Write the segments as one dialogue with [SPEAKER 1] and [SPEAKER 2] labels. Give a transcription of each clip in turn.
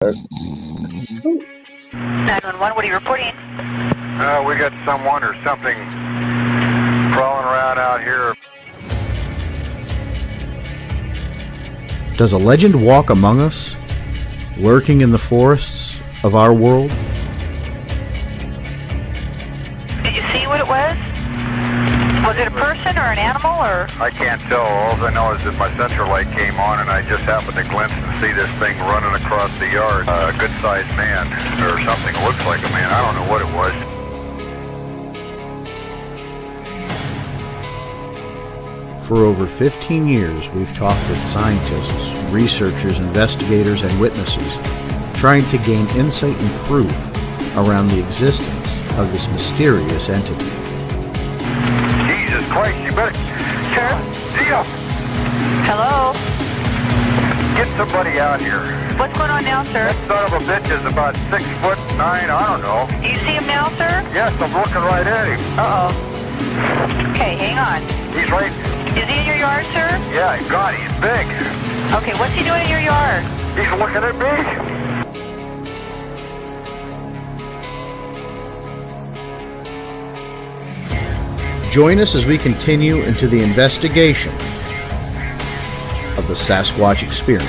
[SPEAKER 1] 911, what are you reporting?
[SPEAKER 2] We got someone or something crawling around out here.
[SPEAKER 3] Does a legend walk among us, lurking in the forests of our world?
[SPEAKER 1] Did you see what it was? Was it a person or an animal or?
[SPEAKER 2] I can't tell. All I know is that my central light came on and I just happened to glimpse and see this thing running across the yard. A good-sized man or something. It looks like a man. I don't know what it was.
[SPEAKER 3] For over 15 years, we've talked with scientists, researchers, investigators, and witnesses, trying to gain insight and proof around the existence of this mysterious entity.
[SPEAKER 2] Jesus Christ, you better... Tia!
[SPEAKER 1] Hello?
[SPEAKER 2] Get somebody out here.
[SPEAKER 1] What's going on now, sir?
[SPEAKER 2] That son of a bitch is about 6'9", I don't know.
[SPEAKER 1] Do you see him now, sir?
[SPEAKER 2] Yes, I'm looking right at him.
[SPEAKER 1] Uh-oh. Okay, hang on.
[SPEAKER 2] He's right...
[SPEAKER 1] Is he in your yard, sir?
[SPEAKER 2] Yeah, God, he's big.
[SPEAKER 1] Okay, what's he doing in your yard?
[SPEAKER 2] He's looking at me.
[SPEAKER 3] Join us as we continue into the investigation of the Sasquatch experience.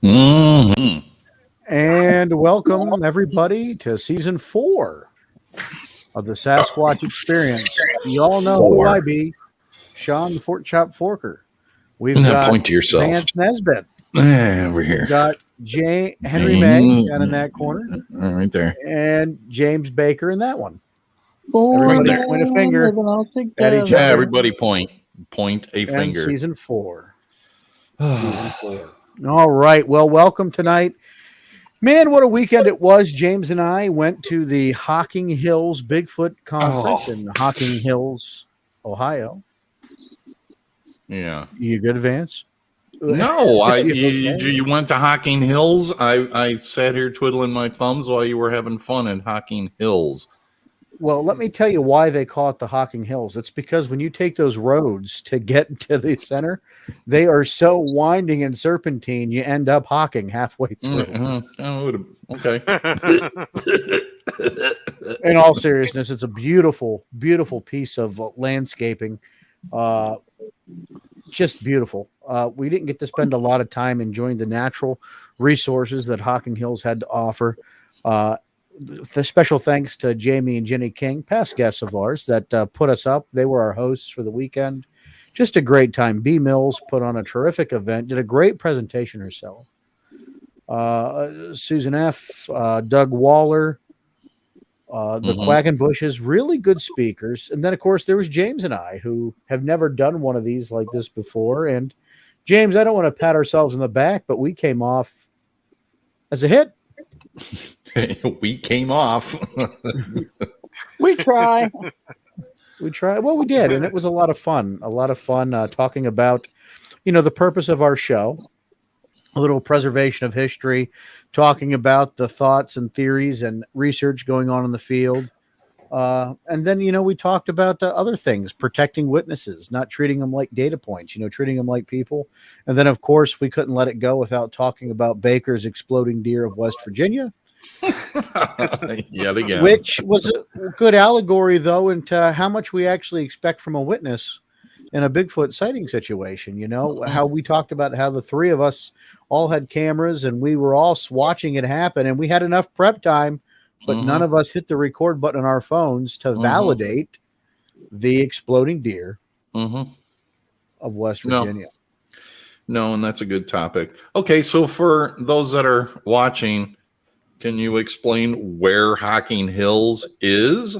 [SPEAKER 4] Mm-hmm.
[SPEAKER 3] And welcome, everybody, to Season 4 of the Sasquatch Experience. You all know who I be, Sean the Fort Chop Forker. We've got
[SPEAKER 4] point to yourself.
[SPEAKER 3] Vance Nesbitt.
[SPEAKER 4] Over here.
[SPEAKER 3] We've got Henry May down in that corner.
[SPEAKER 4] Right there.
[SPEAKER 3] And James Baker in that one.
[SPEAKER 4] Everybody
[SPEAKER 3] Everybody point a finger at each
[SPEAKER 4] Yeah,
[SPEAKER 3] other.
[SPEAKER 4] everybody point a
[SPEAKER 3] And
[SPEAKER 4] finger.
[SPEAKER 3] Season 4. Season 4. All right. Well, welcome tonight. Man, what a weekend it was. James and I went to the Hocking Hills Bigfoot Conference in Hocking Hills, Ohio.
[SPEAKER 4] Yeah.
[SPEAKER 3] You good, Vance?
[SPEAKER 4] No, you went to Hocking Hills. I sat here twiddling my thumbs while you were having fun in Hocking Hills.
[SPEAKER 3] Well, let me tell you why they call it the Hocking Hills. It's because when you take those roads to get to the center, they are so winding and serpentine, you end up hocking halfway through.
[SPEAKER 4] Okay.
[SPEAKER 3] In all seriousness, it's a beautiful, beautiful piece of landscaping. Just beautiful. We didn't get to spend a lot of time enjoying the natural resources that Hocking Hills had to offer. The special thanks to Jamie and Jenny King, past guests of ours, that put us up. They were our hosts for the weekend. Just a great time. B. Mills put on a terrific event, did a great presentation herself. Susan F., Doug Waller, the Quackenbushes, really good speakers. And then, of course, there was James and I, who have never done one of these like this before. And James, I don't want to pat ourselves in the back, but we came off as a hit.
[SPEAKER 4] We came off.
[SPEAKER 5] We try.
[SPEAKER 3] Well, we did, and it was a lot of fun. Talking about, the purpose of our show, a little preservation of history, talking about the thoughts and theories and research going on in the field. And then, we talked about other things, protecting witnesses, not treating them like data points, treating them like people. And then, of course, we couldn't let it go without talking about Baker's exploding deer of West Virginia.
[SPEAKER 4] Yet again.
[SPEAKER 3] Which was a good allegory, though, into how much we actually expect from a witness in a Bigfoot sighting situation. How we talked about how the three of us all had cameras and we were all watching it happen, and we had enough prep time, but none of us hit the record button on our phones to validate the exploding deer of West Virginia.
[SPEAKER 4] No, and that's a good topic. Okay, so for those that are watching, can you explain where Hocking Hills is?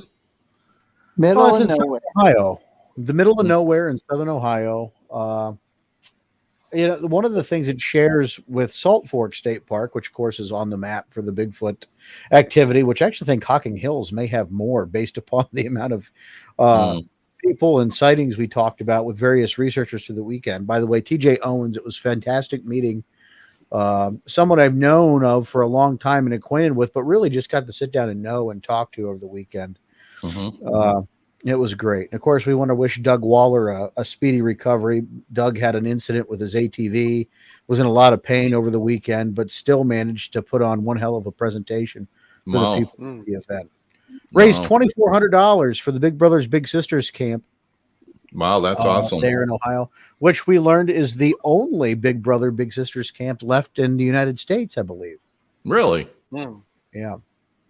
[SPEAKER 5] Middle of nowhere.
[SPEAKER 3] Ohio. The middle of nowhere in southern Ohio. One of the things it shares with Salt Fork State Park, which of course is on the map for the Bigfoot activity, which I actually think Hocking Hills may have more based upon the amount of people and sightings we talked about with various researchers through the weekend. By the way, TJ Owens, it was fantastic meeting someone I've known of for a long time and acquainted with, but really just got to sit down and know and talk to over the weekend. It was great. And of course, we want to wish Doug Waller a speedy recovery. Doug had an incident with his ATV, was in a lot of pain over the weekend, but still managed to put on one hell of a presentation for the people at the event. Raised $2,400 for the Big Brothers Big Sisters camp.
[SPEAKER 4] Wow, that's awesome.
[SPEAKER 3] There in Ohio, which we learned is the only Big Brother Big Sisters camp left in the United States, I believe.
[SPEAKER 4] Really?
[SPEAKER 3] Yeah.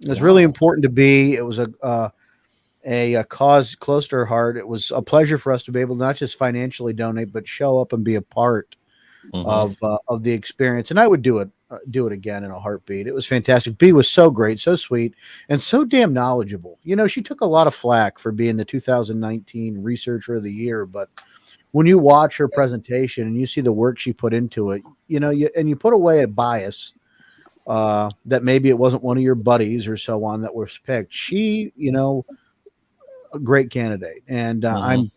[SPEAKER 3] It was really important to be. It was a cause close to her heart. It was a pleasure for us to be able to not just financially donate, but show up and be a part of the experience. And I would do it again in a heartbeat. It was fantastic. B was so great, so sweet, and so damn knowledgeable. You know, she took a lot of flack for being the 2019 Researcher of the Year, but when you watch her presentation and you see the work she put into it, you know, you put away a bias that maybe it wasn't one of your buddies or so on that was picked. She, you know, a great candidate, and I'm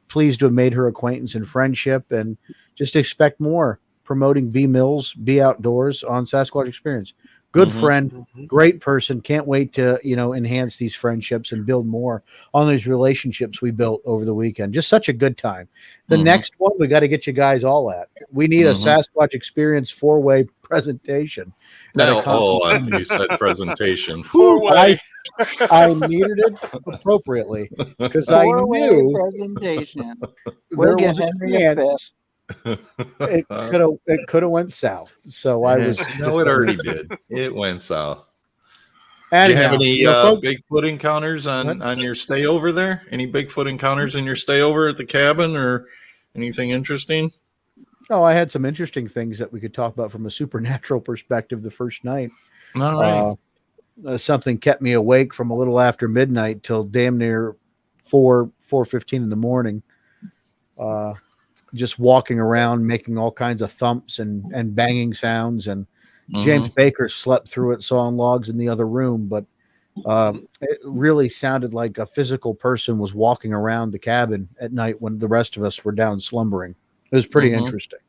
[SPEAKER 3] pleased to have made her acquaintance and friendship, and just expect more. Promoting B Mills, Be Outdoors on Sasquatch Experience. Good friend, great person. Can't wait to, you know, enhance these friendships and build more on these relationships we built over the weekend. Just such a good time. The next one we got to get you guys all at. We need a Sasquatch Experience 4-way presentation.
[SPEAKER 4] Now, I knew you said presentation.
[SPEAKER 3] I needed it appropriately because I knew
[SPEAKER 5] presentation.
[SPEAKER 3] There was a chance it could have went south. So I was
[SPEAKER 4] no, it already did. It went south.
[SPEAKER 3] Did
[SPEAKER 4] you have any Bigfoot encounters on your stay over there? Any Bigfoot encounters in your stay over at the cabin or anything interesting?
[SPEAKER 3] Oh, I had some interesting things that we could talk about from a supernatural perspective the first night.
[SPEAKER 4] All right.
[SPEAKER 3] Something kept me awake from a little after midnight till damn near 4:15 in the morning. Just walking around, making all kinds of thumps and banging sounds. And James Baker slept through it, sawing logs in the other room. But it really sounded like a physical person was walking around the cabin at night when the rest of us were down slumbering. It was pretty interesting.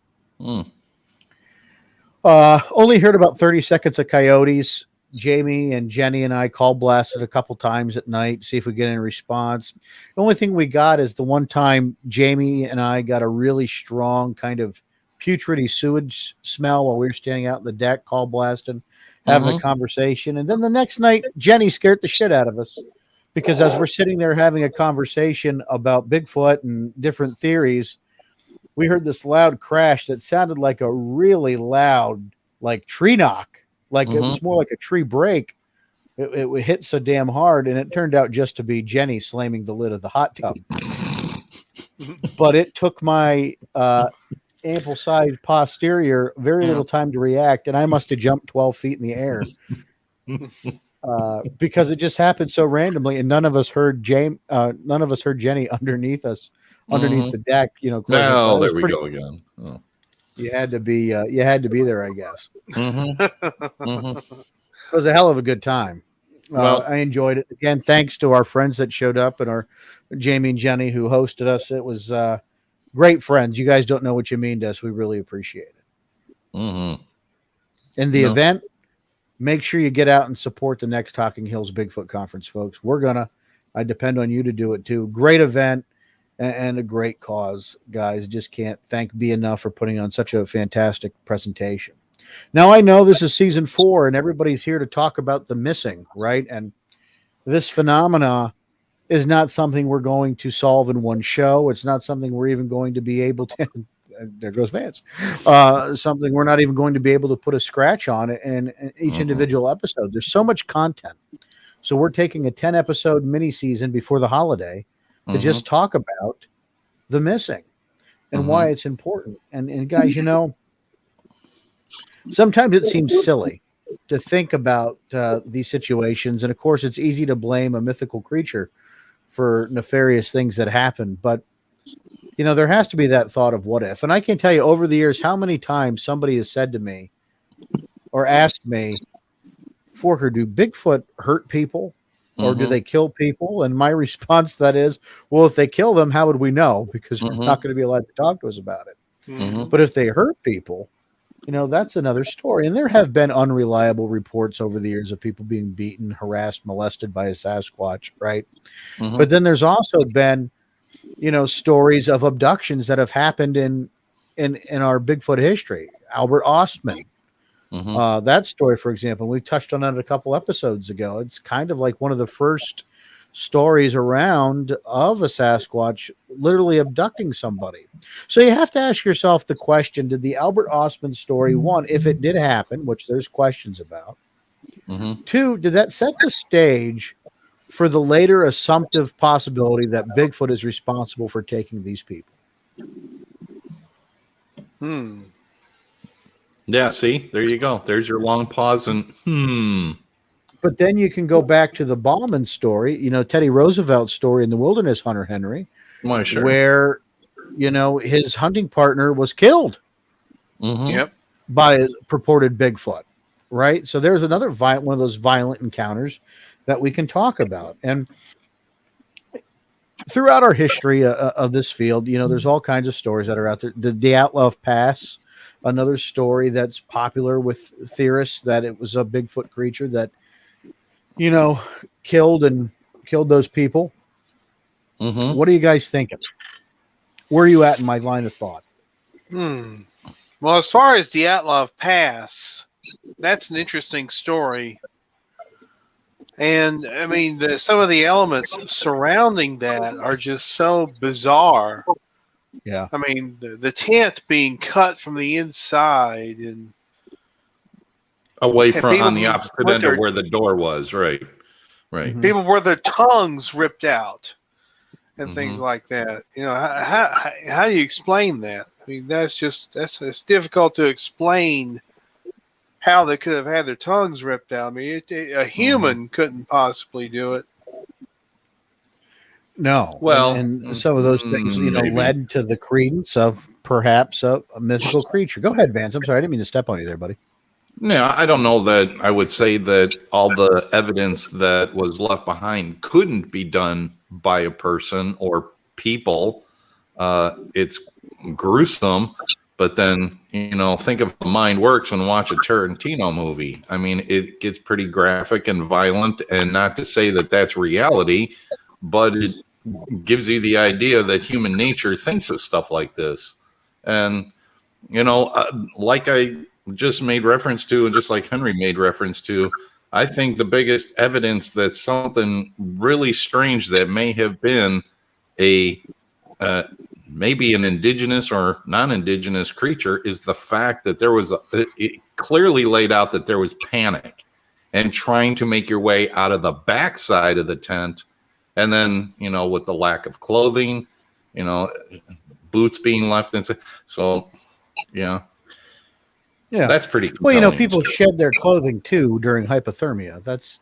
[SPEAKER 3] Only heard about 30 seconds of coyotes. Jamie and Jenny and I call blasted a couple times at night, see if we get any response. The only thing we got is the one time Jamie and I got a really strong kind of putridy sewage smell while we were standing out in the deck, call blasting, having a conversation. And then the next night, Jenny scared the shit out of us because as we're sitting there having a conversation about Bigfoot and different theories, we heard this loud crash that sounded like a really loud, like tree knock. Like it was more like a tree break. It hit so damn hard, and it turned out just to be Jenny slamming the lid of the hot tub. But it took my ample-sized posterior very little time to react, and I must have jumped 12 feet in the air because it just happened so randomly, and none of us heard Jenny underneath us, underneath the deck. You know,
[SPEAKER 4] now there we go again. Oh.
[SPEAKER 3] You had to be there, I guess. It was a hell of a good time. Well, I enjoyed it. Again, thanks to our friends that showed up and our Jamie and Jenny who hosted us. It was great friends. You guys don't know what you mean to us. We really appreciate it. In the event, make sure you get out and support the next Hocking Hills Bigfoot Conference, folks. I depend on you to do it too. Great event. And a great cause, guys. Just can't thank B enough for putting on such a fantastic presentation. Now, I know this is season 4 and everybody's here to talk about the missing, right? And this phenomena is not something we're going to solve in one show. It's not something we're even going to be able to, there goes Vance, something we're not even going to be able to put a scratch on it in each individual episode. There's so much content. So we're taking a 10-episode mini season before the holiday to just talk about the missing and why it's important. And guys, you know, sometimes it seems silly to think about these situations. And of course, it's easy to blame a mythical creature for nefarious things that happen. But, you know, there has to be that thought of what if. And I can tell you over the years how many times somebody has said to me or asked me, Forker, do Bigfoot hurt people? or do they kill people? And my response to that is, well, if they kill them, how would we know? Because they're not going to be allowed to talk to us about it. But if they hurt people, that's another story. And there have been unreliable reports over the years of people being beaten, harassed, molested by a Sasquatch, right? But then there's also been, stories of abductions that have happened in our Bigfoot history. Albert Ostman. That story, for example, we touched on it a couple episodes ago. It's kind of like one of the first stories around of a Sasquatch literally abducting somebody. So you have to ask yourself the question, did the Albert Ostman story, one, if it did happen, which there's questions about, two, did that set the stage for the later assumptive possibility that Bigfoot is responsible for taking these people?
[SPEAKER 4] Yeah, see, there you go. There's your long pause and
[SPEAKER 3] But then you can go back to the Bauman story, Teddy Roosevelt's story in The Wilderness Hunter, Henry, where, his hunting partner was killed by a purported Bigfoot, right? So there's another one of those violent encounters that we can talk about. And throughout our history of this field, there's all kinds of stories that are out there. The Dyatlov Pass, another story that's popular with theorists, that it was a Bigfoot creature that killed those people. What are you guys thinking? Where are you at in my line of thought?
[SPEAKER 6] Well, as far as the Dyatlov Pass, that's an interesting story. And I mean, some of the elements surrounding that are just so bizarre.
[SPEAKER 3] Yeah.
[SPEAKER 6] I mean, the tent being cut from the inside and
[SPEAKER 4] away from on the opposite end of where the door was, right?
[SPEAKER 6] People were their tongues ripped out and things like that. How do you explain that? I mean, it's difficult to explain how they could have had their tongues ripped out. I mean, a human couldn't possibly do it.
[SPEAKER 3] No.
[SPEAKER 4] Well,
[SPEAKER 3] and some of those things, led to the credence of perhaps a mythical creature. Go ahead, Vance. I'm sorry, I didn't mean to step on you there, buddy.
[SPEAKER 4] No, I don't know that I would say that all the evidence that was left behind couldn't be done by a person or people. It's gruesome, but then, think of how mind works when you watch a Tarantino movie. I mean, it gets pretty graphic and violent, and not to say that that's reality, but it gives you the idea that human nature thinks of stuff like this. And, like I just made reference to, and just like Henry made reference to, I think the biggest evidence that something really strange that may have been maybe an indigenous or non-indigenous creature is the fact that there was it clearly laid out that there was panic and trying to make your way out of the backside of the tent. And then, with the lack of clothing, boots being left inside. So, yeah, that's pretty compelling.
[SPEAKER 3] Well, people shed their clothing too during hypothermia. That's,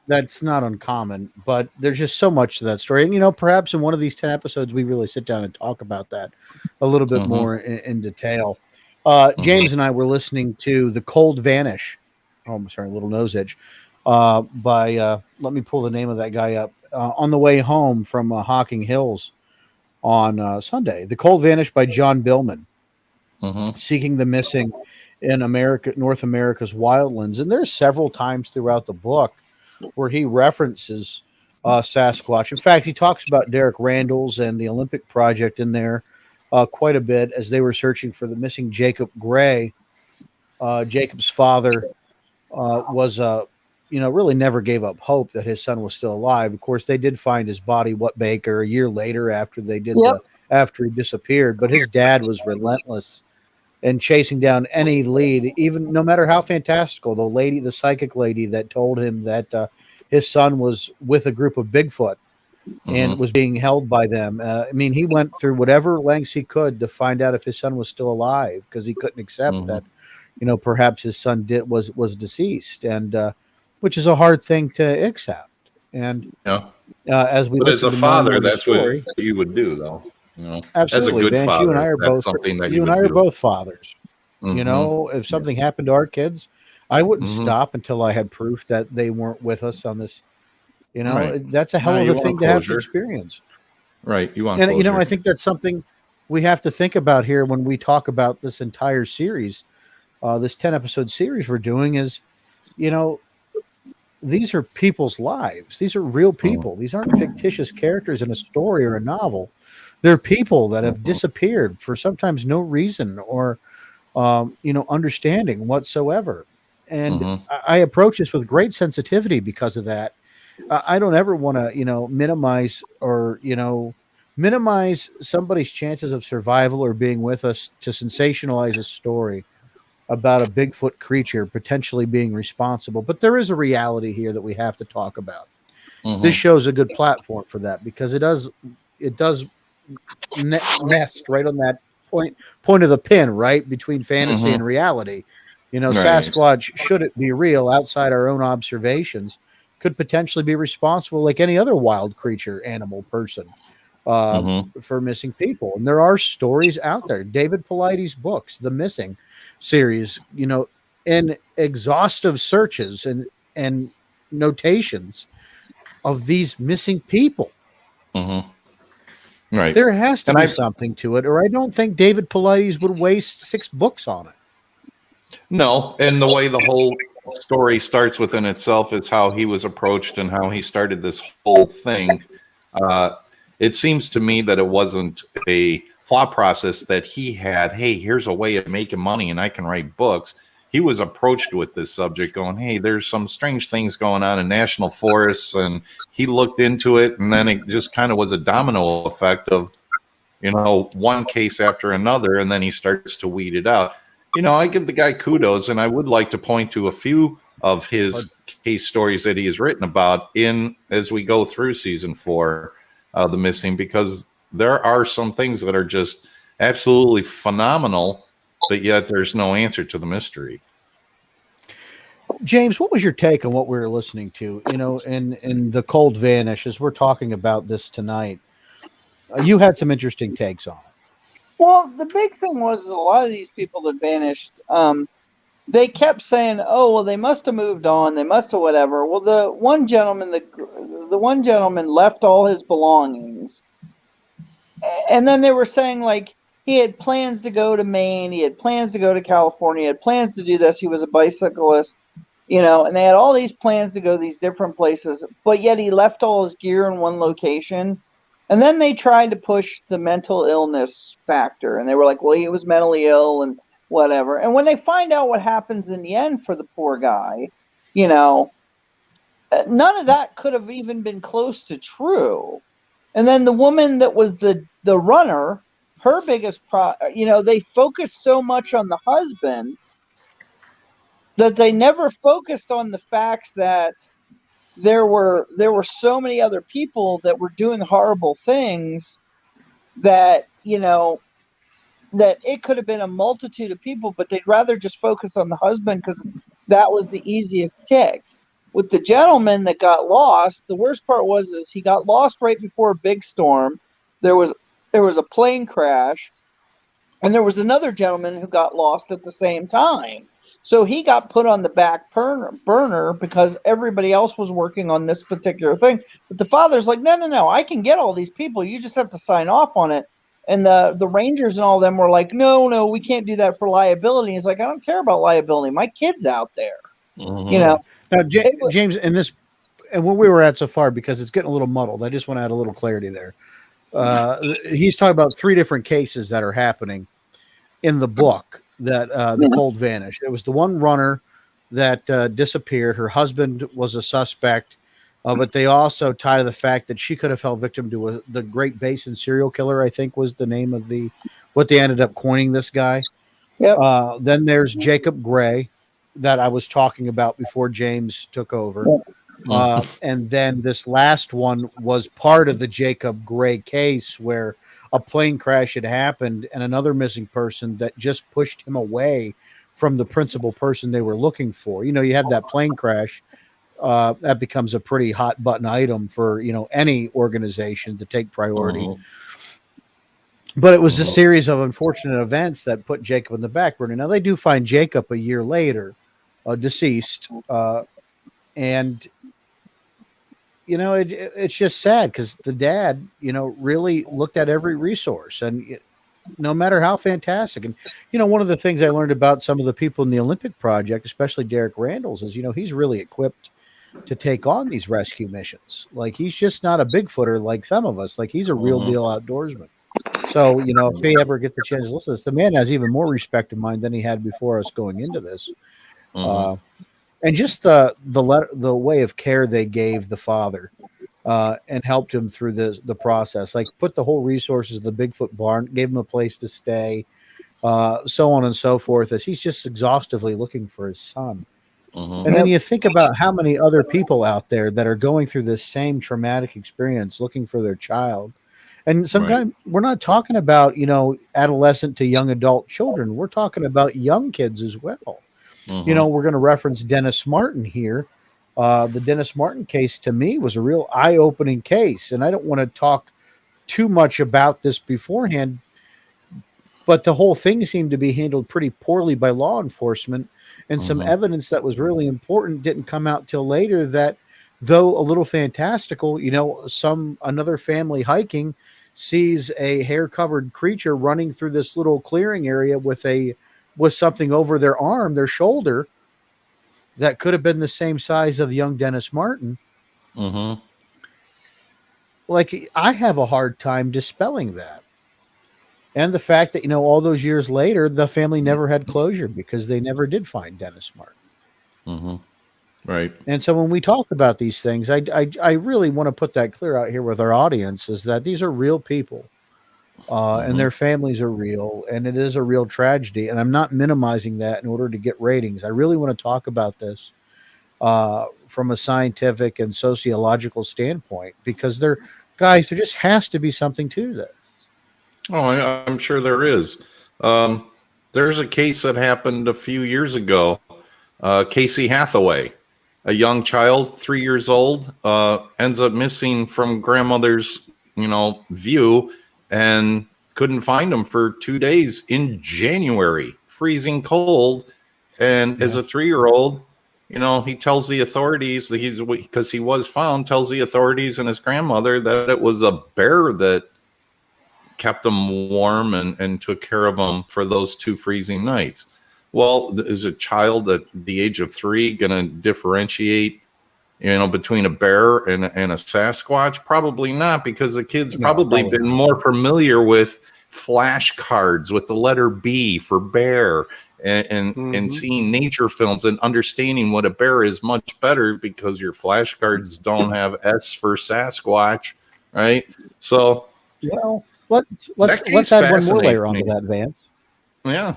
[SPEAKER 3] that's not uncommon, but there's just so much to that story. And, perhaps in one of these 10 episodes, we really sit down and talk about that a little bit more in detail. James and I were listening to The Cold Vanish. Oh, I'm sorry, a little nose itch. By let me pull the name of that guy up. On the way home from Hocking Hills on Sunday. The Cold Vanish by John Billman. Seeking the missing in North America's wildlands. And there's several times throughout the book where he references Sasquatch. In fact, he talks about Derek Randall's and the Olympic Project in there quite a bit as they were searching for the missing Jacob Gray. Jacob's father was really never gave up hope that his son was still alive. Of course, they did find his body, Baker, a year later after they did after he disappeared. But his dad was relentless in chasing down any lead, even no matter how fantastical. The psychic lady that told him that his son was with a group of Bigfoot and was being held by them. He went through whatever lengths he could to find out if his son was still alive, because he couldn't accept that, perhaps his son was deceased, and which is a hard thing to accept. And as we
[SPEAKER 4] as a
[SPEAKER 3] to
[SPEAKER 4] father, that's what you would do, though.
[SPEAKER 3] Absolutely,
[SPEAKER 4] as a good
[SPEAKER 3] Vance,
[SPEAKER 4] father,
[SPEAKER 3] you and I are both.
[SPEAKER 4] something that
[SPEAKER 3] you and I are both fathers. If something happened to our kids, I wouldn't
[SPEAKER 4] Mhm.
[SPEAKER 3] stop until I had proof that they weren't with us on this. You know,
[SPEAKER 4] Right.
[SPEAKER 3] that's a hell
[SPEAKER 4] No,
[SPEAKER 3] of
[SPEAKER 4] you
[SPEAKER 3] a
[SPEAKER 4] want
[SPEAKER 3] thing to have to
[SPEAKER 4] closure.
[SPEAKER 3] experience.
[SPEAKER 4] Right. You want
[SPEAKER 3] And you know,
[SPEAKER 4] closure.
[SPEAKER 3] I think that's something we have to think about here when we talk about this entire series. This 10-episode series we're doing is, you know, these are people's lives. These are real people. These aren't fictitious characters in a story or a novel. They're people that have disappeared for sometimes no reason or understanding whatsoever. And
[SPEAKER 4] Mhm.
[SPEAKER 3] I approach this with great sensitivity because of that. I don't ever want to, minimize or, minimize somebody's chances of survival or being with us to sensationalize a story about a Bigfoot creature potentially being responsible. But there is a reality here that we have to talk about. This
[SPEAKER 4] Mhm.
[SPEAKER 3] show's a good platform for that because it does nest right on that point of the pin, right between fantasy and
[SPEAKER 4] Mhm.
[SPEAKER 3] reality. You know,
[SPEAKER 4] Right.
[SPEAKER 3] Sasquatch, should it be real outside our own observations, could potentially be responsible, like any other wild creature, animal, person, uh,
[SPEAKER 4] Mhm.
[SPEAKER 3] for missing people. And there are stories out there. David Paulides' books, the Missing series, in exhaustive searches and notations of these missing people.
[SPEAKER 4] Mhm. Right.
[SPEAKER 3] There has to
[SPEAKER 4] And
[SPEAKER 3] be
[SPEAKER 4] I
[SPEAKER 3] something to it, or I don't think David Paulides would waste 6 books on it.
[SPEAKER 4] no, and the way the whole story starts within itself is how he was approached and how he started this whole thing. Uh, it seems to me that it wasn't a thought process that he had. Hey, here's a way of making money, and I can write books. He was approached with this subject, going, "Hey, there's some strange things going on in national forests," and he looked into it, and then it just kind of was a domino effect of one case after another, and then he starts to weed it out. I give the guy kudos, and I would like to point to a few of his case stories that he has written about in as we go through season 4, The Missing, because there are some things that are just absolutely phenomenal, but yet there's no answer to the mystery.
[SPEAKER 3] James, what was your take on what we were listening to? In the Cold Vanish, as we're talking about this tonight, you had some interesting takes on it.
[SPEAKER 5] Well, the big thing was a lot of these people that vanished. They kept saying, "Oh, well, they must have moved on. They must have whatever." Well, the one gentleman left all his belongings, and then they were saying like he had plans to go to Maine, he had plans to go to California, he had plans to do this. He was a bicyclist, and they had all these plans to go these different places, but yet he left all his gear in one location. And then they tried to push the mental illness factor, and they were like, well, he was mentally ill and whatever. And when they find out what happens in the end for the poor guy, you know, none of that could have even been close to true. And then the woman that was the runner, her biggest they focused so much on the husband that they never focused on the facts that there were so many other people that were doing horrible things that that it could have been a multitude of people, but they'd rather just focus on the husband because that was the easiest tick. With the gentleman that got lost, the worst part was is he got lost right before a big storm. There was a plane crash, and there was another gentleman who got lost at the same time. So he got put on the back burner because everybody else was working on this particular thing. But the father's like, no, no, no, I can get all these people. You just have to sign off on it. And the Rangers and all of them were like, no, no, we can't do that for liability. He's like, I don't care about liability. My kid's out there. You
[SPEAKER 4] Mhm.
[SPEAKER 5] know,
[SPEAKER 3] Now,
[SPEAKER 5] it was,
[SPEAKER 3] James, and when we were at so far, because it's getting a little muddled, I just want to add a little clarity there. He's talking about 3 different cases that are happening in the book that the Cold Vanish. It was the one runner that disappeared. Her husband was a suspect, but they also tie to the fact that she could have fell victim to the Great Basin serial killer, I think was the name of what they ended up coining this guy.
[SPEAKER 5] yep.
[SPEAKER 3] Then there's Jacob Gray that I was talking about before James took over. And then this last one was part of the Jacob Gray case where a plane crash had happened and another missing person that just pushed him away from the principal person they were looking for. You have that plane crash. That becomes a pretty hot button item for, any organization to take priority.
[SPEAKER 4] Mhm.
[SPEAKER 3] But it was a series of unfortunate events that put Jacob in the back burner. Now they do find Jacob a year later, deceased, and it's just sad because the dad, really looked at every resource, and no matter how fantastic. And one of the things I learned about some of the people in the Olympic Project, especially Derek Randalls, is he's really equipped to take on these rescue missions. Like, he's just not a Bigfooter like some of us. Like, he's a real deal outdoorsman. So, if he ever get the chance to listen to this, the man has even more respect of mine than he had before us going into this. And just the way of care they gave the father, and helped him through the process, like put the whole resources of the Bigfoot barn, gave him a place to stay, so on and so forth, as he's just exhaustively looking for his son. And then you think about how many other people out there that are going through this same traumatic experience, looking for their child. And sometimes we're not talking about, adolescent to young adult children. We're talking about young kids as well. We're going to reference Dennis Martin here. The Dennis Martin case, to me, was a real eye-opening case. And I don't want to talk too much about this beforehand, but the whole thing seemed to be handled pretty poorly by law enforcement. And some evidence that was really important didn't come out till later, that, though a little fantastical, another family hiking sees a hair-covered creature running through this little clearing area with something over their arm, their shoulder, that could have been the same size of young Dennis Martin. Like, I have a hard time dispelling that. And the fact that, all those years later, the family never had closure because they never did find Dennis Martin.
[SPEAKER 4] Right.
[SPEAKER 3] And so when we talk about these things, I really want to put that clear out here with our audience, is that these are real people, and their families are real, and it is a real tragedy. And I'm not minimizing that in order to get ratings. I really want to talk about this from a scientific and sociological standpoint, because there just has to be something to this.
[SPEAKER 4] Oh, I'm sure there is. There's a case that happened a few years ago. Casey Hathaway, a young child, 3 years old, ends up missing from grandmother's, view, and couldn't find him for 2 days in January, freezing cold. And as a 3-year-old, he tells the authorities that because he was found, tells the authorities and his grandmother that it was a bear that kept them warm and took care of them for those 2 freezing nights. Well, is a child at the age of 3 going to differentiate, between a bear and a Sasquatch? Probably not, because the kid's probably been more familiar with flashcards with the letter B for bear, and seeing nature films and understanding what a bear is much better, because your flashcards don't have S for Sasquatch, right? So,
[SPEAKER 3] let's add one more layer onto that, Vance.
[SPEAKER 4] Yeah.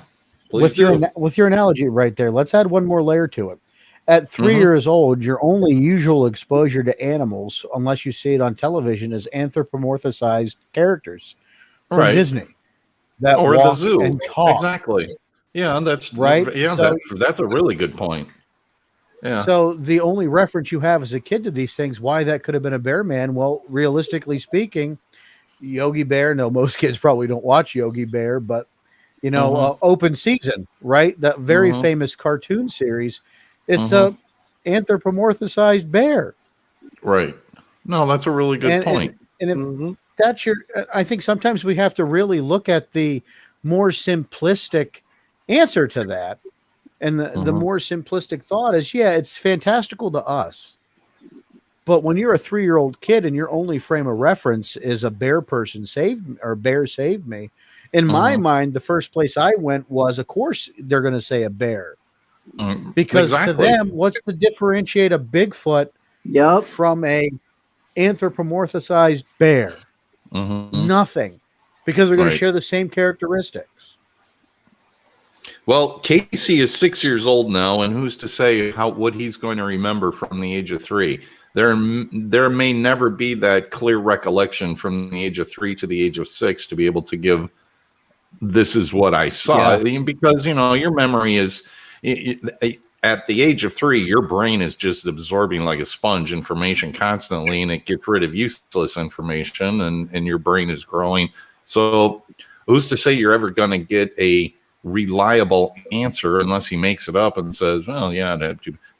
[SPEAKER 3] With your analogy right there, let's add one more layer to it. At 3 years old, your only usual exposure to animals, unless you see it on television, is anthropomorphized characters from Disney that
[SPEAKER 4] or
[SPEAKER 3] walk
[SPEAKER 4] the zoo
[SPEAKER 3] and talk.
[SPEAKER 4] Exactly. Yeah, that's
[SPEAKER 3] right.
[SPEAKER 4] Yeah, so, that's a really good point. Yeah.
[SPEAKER 3] So the only reference you have as a kid to these things, why that could have been a bear man? Well, realistically speaking, Yogi Bear. No, most kids probably don't watch Yogi Bear, but Open Season, right? That very famous cartoon series. It's a anthropomorphized bear.
[SPEAKER 4] Right. No, that's a really good point.
[SPEAKER 3] And that's I think sometimes we have to really look at the more simplistic answer to that. And the more simplistic thought is, it's fantastical to us. But when you're a 3-year-old kid and your only frame of reference is a bear person bear saved me, in my mind, the first place I went was, of course, they're going to say a bear. Because to them, what's to differentiate a Bigfoot from a anthropomorphized bear? Nothing. Because they're going to share the same characteristics.
[SPEAKER 4] Well, Casey is 6 years old now, and who's to say what he's going to remember from the age of 3? There may never be that clear recollection from the age of 3 to the age of 6 to be able to give, this is what I saw. Because, your memory is, at the age of 3, your brain is just absorbing like a sponge information constantly, and it gets rid of useless information, and your brain is growing. So who's to say you're ever going to get a reliable answer unless he makes it up and says, well, yeah,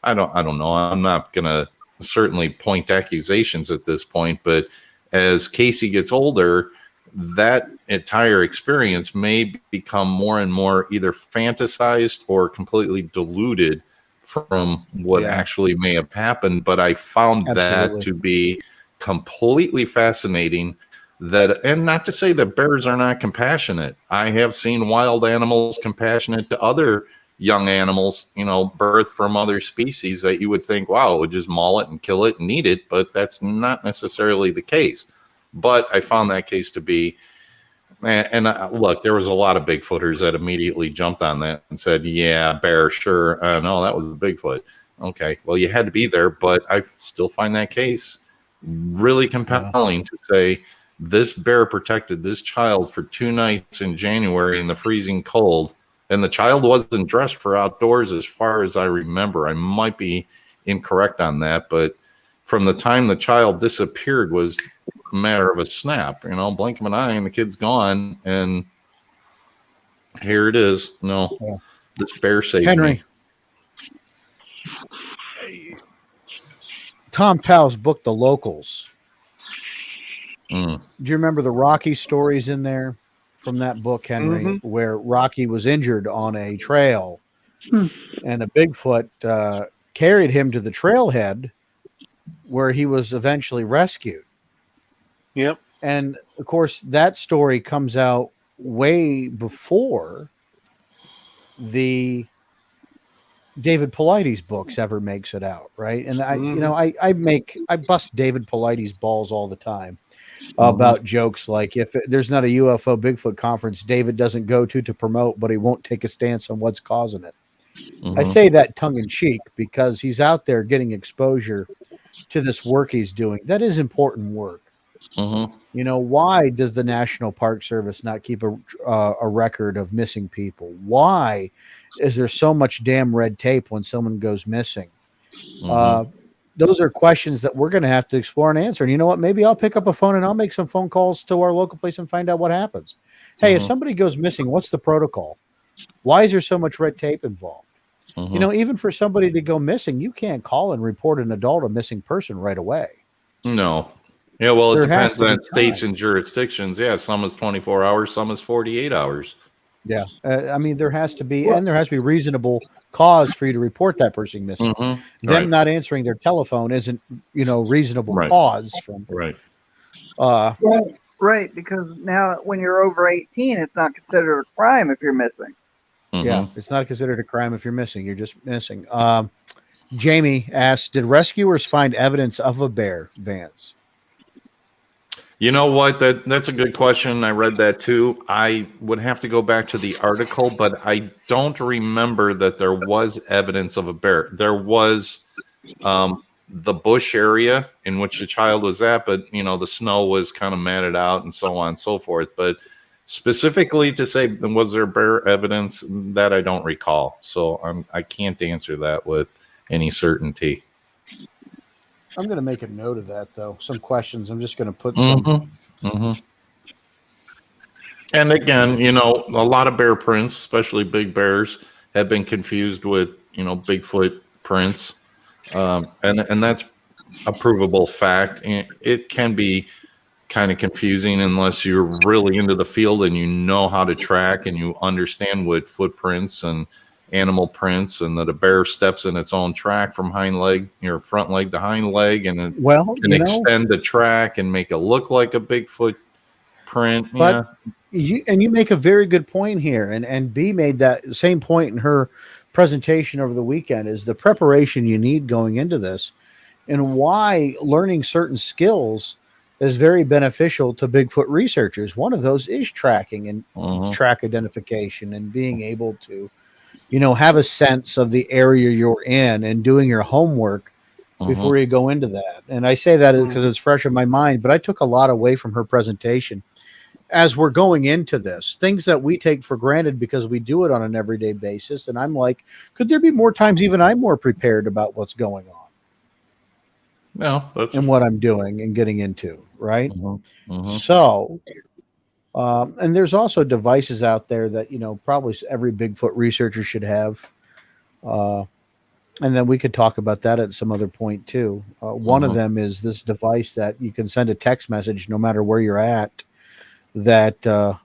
[SPEAKER 4] I don't know. I'm not going to certainly point accusations at this point, but as Casey gets older, that entire experience may become more and more either fantasized or completely diluted from what actually may have happened. But I found that to be completely fascinating. That, and not to say that bears are not compassionate. I have seen wild animals compassionate to other young animals, birth from other species that you would think, wow, it would just maul it and kill it and eat it, but that's not necessarily the case. But I found that case to be, and look, there was a lot of Bigfooters that immediately jumped on that and said, yeah, bear, sure. No, that was a Bigfoot. Okay, well, you had to be there, but I still find that case really compelling to say, this bear protected this child for 2 nights in January in the freezing cold, and the child wasn't dressed for outdoors as far as I remember. I might be incorrect on that, but from the time the child disappeared was a matter of a snap, blink of an eye and the kid's gone, and here it is. This bear saved
[SPEAKER 3] Henry.
[SPEAKER 4] me.
[SPEAKER 3] Tom Powell's book, The Locals.
[SPEAKER 4] Mm.
[SPEAKER 3] Do you remember the Rocky stories in there from that book, Henry, where Rocky was injured on a trail and a Bigfoot carried him to the trailhead where he was eventually rescued?
[SPEAKER 6] Yep.
[SPEAKER 3] And of course, that story comes out way before the David Paulides books ever makes it out, right? And I bust David Paulides balls all the time about jokes like, if there's not a UFO Bigfoot conference David doesn't go to promote, but he won't take a stance on what's causing it. I say that tongue in cheek because he's out there getting exposure to this work he's doing. That is important work. Why does the National Park Service not keep a record of missing people? Why is there so much damn red tape when someone goes missing? Those are questions that we're going to have to explore and answer. And you know what? Maybe I'll pick up a phone and I'll make some phone calls to our local place and find out what happens. Hey, if somebody goes missing, what's the protocol? Why is there so much red tape involved? Even for somebody to go missing, you can't call and report an adult a missing person right away.
[SPEAKER 4] No. Yeah, well, it depends on states and jurisdictions. Yeah, some is 24 hours, some is 48 hours.
[SPEAKER 3] Yeah. There has to be, and there has to be reasonable cause for you to report that person missing. Them not answering their telephone isn't, reasonable cause from.
[SPEAKER 7] Right, because now when you're over 18, it's not considered a crime if you're missing.
[SPEAKER 3] Yeah, it's not considered a crime if you're missing. You're just missing. Jamie asked, did rescuers find evidence of a bear, Vance?
[SPEAKER 4] You know what? That's a good question. I read that too. I would have to go back to the article, but I don't remember that there was evidence of a bear. There was the bush area in which the child was at, but the snow was kind of matted out and so on and so forth. But specifically to say, was there bear evidence, that I don't recall. So I can't answer that with any certainty.
[SPEAKER 3] I'm going to make a note of that, though. Some questions. I'm just going to put some.
[SPEAKER 4] And again, a lot of bear prints, especially big bears, have been confused with, Bigfoot prints. And that's a provable fact. And it can be kind of confusing unless you're really into the field and you know how to track and you understand what footprints and animal prints, and that a bear steps in its own track from hind leg, front leg to hind leg, and it can extend the track and make it look like a Bigfoot print.
[SPEAKER 3] But you make a very good point here, and B made that same point in her presentation over the weekend, is the preparation you need going into this, and why learning certain skills is very beneficial to Bigfoot researchers. One of those is tracking and track identification, and being able to have a sense of the area you're in and doing your homework before you go into that. And I say that because it's fresh in my mind, but I took a lot away from her presentation as we're going into this, things that we take for granted because we do it on an everyday basis. And I'm like, could there be more times even I'm more prepared about what's going on?
[SPEAKER 4] No,
[SPEAKER 3] and what I'm doing and getting into, right? So And there's also devices out there that, probably every Bigfoot researcher should have. And then we could talk about that at some other point too. One of them is this device that you can send a text message no matter where you're at that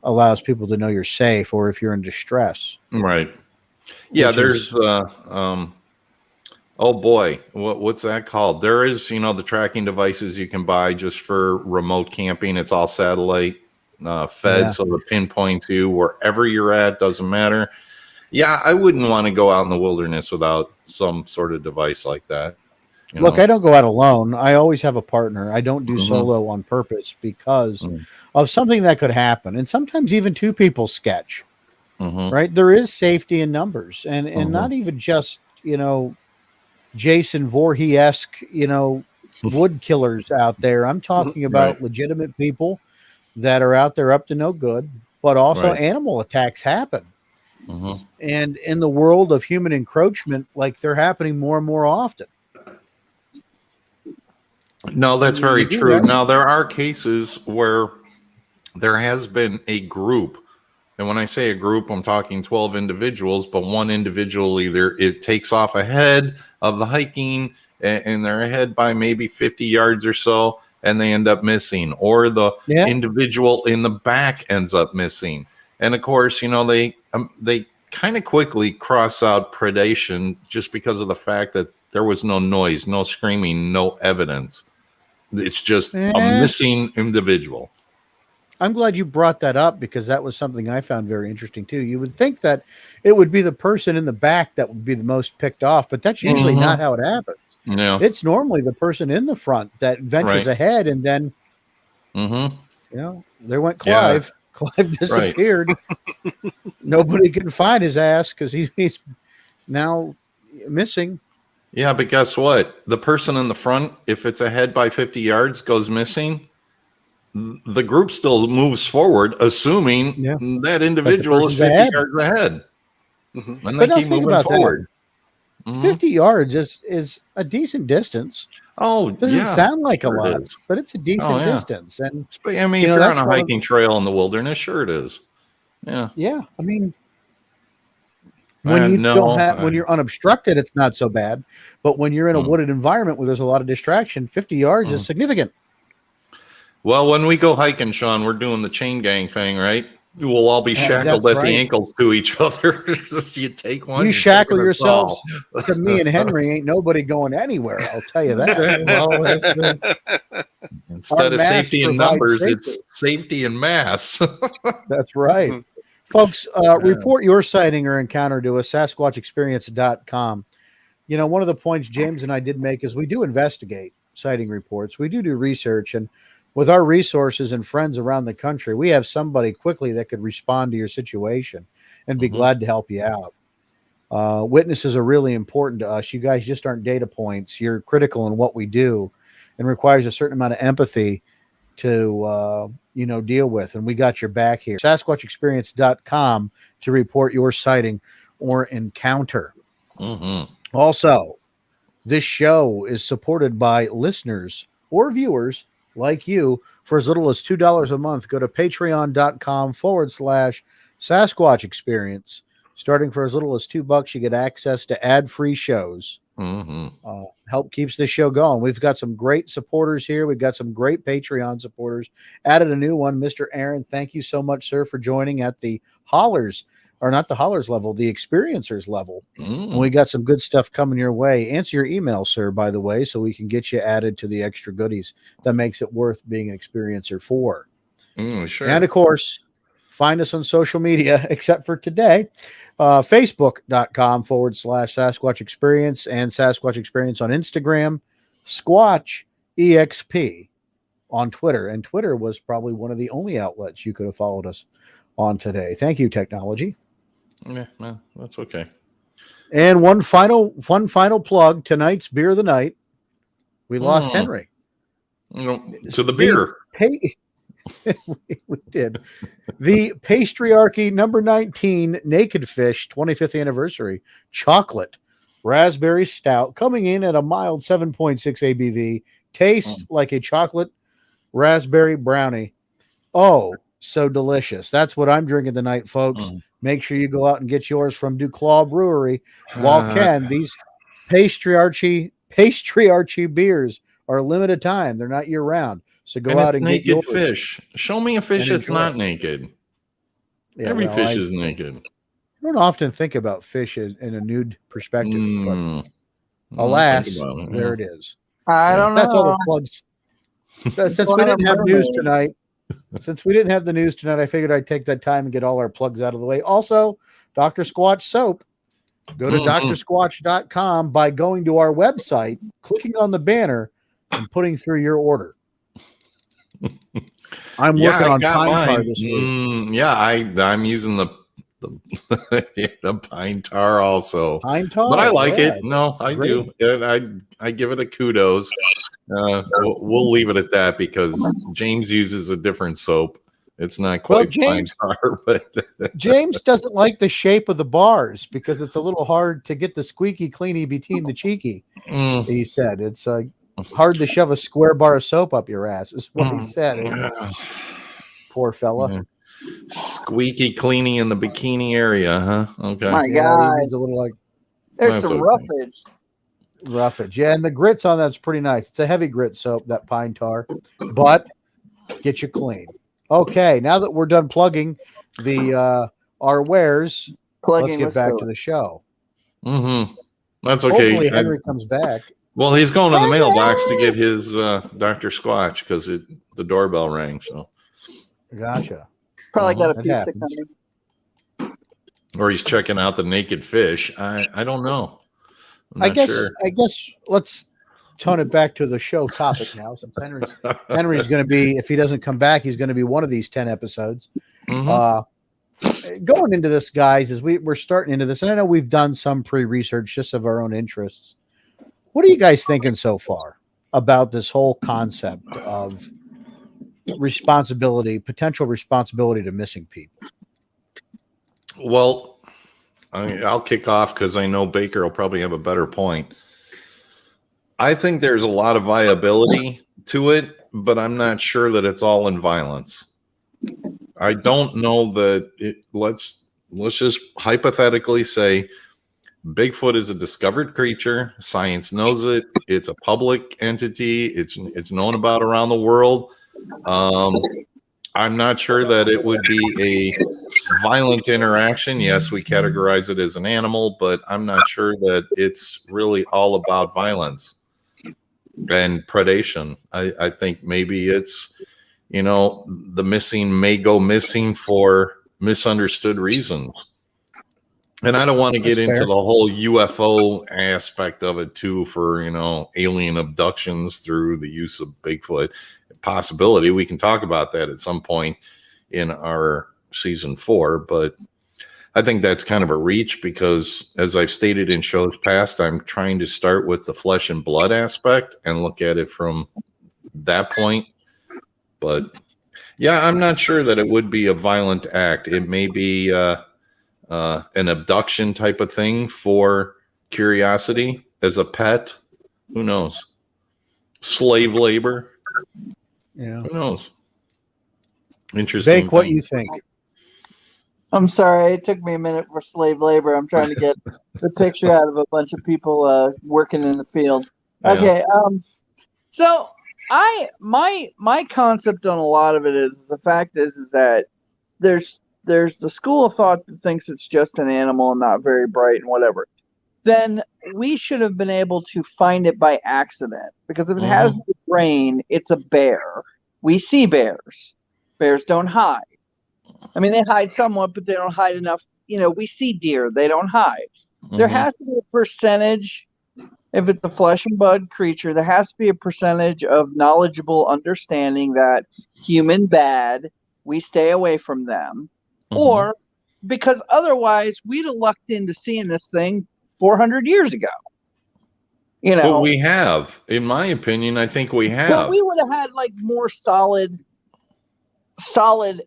[SPEAKER 3] allows people to know you're safe or if you're in distress.
[SPEAKER 4] Right. Yeah, there's oh boy, what's that called? There is, the tracking devices you can buy just for remote camping. It's all satellite fed, so it pinpoints you wherever you're at, doesn't matter. Yeah, I wouldn't want to go out in the wilderness without some sort of device like that.
[SPEAKER 3] Look, I don't go out alone. I always have a partner. I don't do solo on purpose because of something that could happen. And sometimes even two people sketch, right? There is safety in numbers and not even just, Jason Voorhees-esque, wood killers out there. I'm talking about legitimate people that are out there up to no good, but also animal attacks happen. And in the world of human encroachment, like they're happening more and more often.
[SPEAKER 4] No, that's very true. Now, there are cases where there has been a group. And when I say a group, I'm talking 12 individuals, but one individual it takes off ahead of the hiking and they're ahead by maybe 50 yards or so, and they end up missing. Or the individual in the back ends up missing. And of course, they kind of quickly cross out predation just because of the fact that there was no noise, no screaming, no evidence. It's just a missing individual.
[SPEAKER 3] I'm glad you brought that up because that was something I found very interesting too. You would think that it would be the person in the back that would be the most picked off, but that's usually not how it happens.
[SPEAKER 4] No.
[SPEAKER 3] It's normally the person in the front that ventures ahead, and then there went Clive.
[SPEAKER 4] Yeah.
[SPEAKER 3] Clive disappeared. Nobody can find his ass because he's now missing.
[SPEAKER 4] Yeah, but guess what? The person in the front, if it's ahead by 50 yards, goes missing. The group still moves forward, assuming that individual is 50 yards ahead. And they keep moving forward.
[SPEAKER 3] 50 yards is a decent distance.
[SPEAKER 4] Oh,
[SPEAKER 3] doesn't sound like a lot, but it's a decent distance. And
[SPEAKER 4] I mean, if you're on a hiking trail in the wilderness, sure it is. Yeah.
[SPEAKER 3] Yeah. I mean, when when you're unobstructed, it's not so bad. But when you're in a wooded environment where there's a lot of distraction, 50 yards is significant.
[SPEAKER 4] Well, when we go hiking, Sean, we're doing the chain gang thing, right? We'll all be shackled at the ankles to each other. You take one.
[SPEAKER 3] You shackle yourselves to me and Henry. Ain't nobody going anywhere. I'll tell you that.
[SPEAKER 4] Instead of safety in numbers, it's safety in mass.
[SPEAKER 3] That's right. Folks, report your sighting or encounter to us, sasquatchexperience.com. One of the points James and I did make is we do investigate sighting reports. We do research, and with our resources and friends around the country, we have somebody quickly that could respond to your situation and be glad to help you out. Witnesses are really important to us. You guys just aren't data points. You're critical in what we do and requires a certain amount of empathy to, deal with. And we got your back here. SasquatchExperience.com to report your sighting or encounter. Also, this show is supported by listeners or viewers like you for as little as $2 a month. Go to patreon.com/Sasquatch Experience. Starting for as little as $2, you get access to ad-free shows. Help keeps this show going. We've got some great supporters here. We've got some great Patreon supporters. Added a new one, Mr. Aaron. Thank you so much, sir, for joining at the Hollers, or not the Hollers level, the Experiencers level. And we got some good stuff coming your way. Answer your email, sir, by the way, so we can get you added to the extra goodies that makes it worth being an Experiencer for.
[SPEAKER 4] Sure.
[SPEAKER 3] And of course, find us on social media, except for today, Facebook.com/Sasquatch Experience and Sasquatch Experience on Instagram, Squatch EXP on Twitter. And Twitter was probably one of the only outlets you could have followed us on today. Thank you, technology.
[SPEAKER 4] Yeah, no, that's okay.
[SPEAKER 3] And one final plug. Tonight's beer of the night. We lost Henry.
[SPEAKER 4] To the beer.
[SPEAKER 3] We did. The Patriarchy number 19 Naked Fish 25th anniversary chocolate raspberry stout coming in at a mild 7.6 ABV. Tastes like a chocolate raspberry brownie. Oh, so delicious. That's what I'm drinking tonight, folks. Make sure you go out and get yours from Duclaw Brewery while can. These pastry Archie beers are limited time. They're not year round. So go out and get yours.
[SPEAKER 4] Fish. Show me a fish that's not naked.
[SPEAKER 3] Yeah,
[SPEAKER 4] Every fish is naked.
[SPEAKER 3] I don't often think about fish in a nude perspective, but alas, there it is.
[SPEAKER 5] I don't know.
[SPEAKER 3] That's all the plugs. Since we didn't have news tonight, I figured I'd take that time and get all our plugs out of the way. Also, Dr. Squatch soap. Go to drsquatch.com by going to our website, clicking on the banner, and putting through your order. I'm working on Pine Tar this week.
[SPEAKER 4] I'm using the pine tar also.
[SPEAKER 3] Pine tar,
[SPEAKER 4] but I like it. No, I do. I give it a kudos. We'll leave it at that because James uses a different soap. It's not quite pine tar, but
[SPEAKER 3] James doesn't like the shape of the bars because it's a little hard to get the squeaky cleany between the cheeky. He said it's hard to shove a square bar of soap up your ass. Is what he said. Poor fella.
[SPEAKER 4] Squeaky cleaning in the bikini area, huh? Okay.
[SPEAKER 5] My God,
[SPEAKER 3] he needs a little like
[SPEAKER 5] there's some
[SPEAKER 3] roughage. Yeah, and the grits on that's pretty nice. It's a heavy grit soap, that pine tar, but get you clean. Okay, now that we're done plugging the our wares, let's get back to the show.
[SPEAKER 4] That's okay.
[SPEAKER 3] Hopefully Henry comes back.
[SPEAKER 4] Well, he's going to the mailbox to get his Dr. Squatch because the doorbell rang. So,
[SPEAKER 3] gotcha.
[SPEAKER 5] Probably got a pizza coming.
[SPEAKER 4] Or he's checking out the naked fish. I don't know.
[SPEAKER 3] I guess let's tone it back to the show topic now, since Henry's going to be, if he doesn't come back, he's going to be one of these 10 episodes. Going into this, guys, as we're starting into this, and I know we've done some pre-research just of our own interests. What are you guys thinking so far about this whole concept of potential responsibility to missing people?
[SPEAKER 4] Well, I'll kick off because I know Baker will probably have a better point. I think there's a lot of viability to it, but I'm not sure that it's all in violence. I don't know that let's just hypothetically say Bigfoot is a discovered creature. Science knows it. It's a public entity. It's known about around the world. I'm not sure that it would be a violent interaction. Yes, we categorize it as an animal, but I'm not sure that it's really all about violence and predation. I think maybe it's, the missing may go missing for misunderstood reasons. And I don't want to get into the whole UFO aspect of it too for, alien abductions through the use of Bigfoot. Possibility. We can talk about that at some point in our season 4, but I think that's kind of a reach because, as I've stated in shows past, I'm trying to start with the flesh and blood aspect and look at it from that point. But yeah, I'm not sure that it would be a violent act. It may be an abduction type of thing for curiosity as a pet. Who knows? Slave labor.
[SPEAKER 3] Yeah.
[SPEAKER 4] Who knows? Interesting.
[SPEAKER 3] Jake, what you think?
[SPEAKER 5] I'm sorry, it took me a minute for slave labor. I'm trying to get the picture out of a bunch of people working in the field.
[SPEAKER 4] Yeah.
[SPEAKER 5] Okay, so my concept on a lot of it is the fact is that there's the school of thought that thinks it's just an animal and not very bright and whatever. Then we should have been able to find it by accident, because if it has the brain, it's a bear. We see bears. Bears don't hide. I mean, they hide somewhat, but they don't hide enough. We see deer. They don't hide. There has to be a percentage, if it's a flesh and blood creature, there has to be a percentage of knowledgeable understanding that human bad, we stay away from them. Or because otherwise we'd have lucked into seeing this thing 400 years ago.
[SPEAKER 4] But we have, in my opinion, I think we have.
[SPEAKER 5] But we would have had like more solid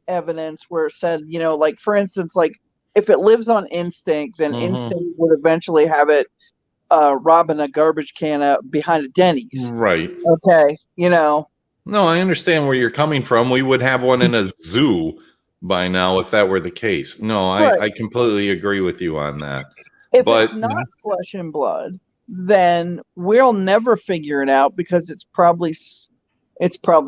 [SPEAKER 5] evidence where it said, like for instance, like if it lives on instinct, then instinct would eventually have it robbing a garbage can behind a Denny's.
[SPEAKER 4] Right.
[SPEAKER 5] Okay.
[SPEAKER 4] No, I understand where you're coming from. We would have one in a zoo by now if that were the case. No,
[SPEAKER 5] Right.
[SPEAKER 4] I completely agree with you on that.
[SPEAKER 5] If
[SPEAKER 4] But
[SPEAKER 5] it's not flesh and blood, then we'll never figure it out because it's probably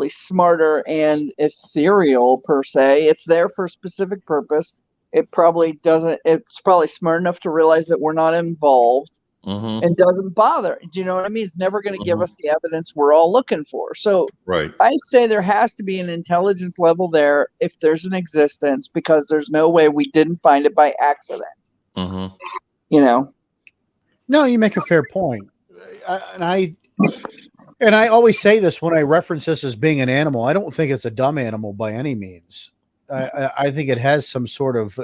[SPEAKER 5] smarter and ethereal per se. It's there for a specific purpose. It probably doesn't. It's probably smart enough to realize that we're not involved
[SPEAKER 4] mhm,
[SPEAKER 5] and doesn't bother. Do you know what I mean? It's never going to give
[SPEAKER 4] mhm,
[SPEAKER 5] us the evidence we're all looking for. So
[SPEAKER 4] right.
[SPEAKER 5] I say there has to be an intelligence level there if there's an existence, because there's no way we didn't find it by accident.
[SPEAKER 4] Mhm.
[SPEAKER 5] You know.
[SPEAKER 3] No, you make a fair point. And I always say this when I reference this as being an animal. I don't think it's a dumb animal by any means. I think it has some sort of,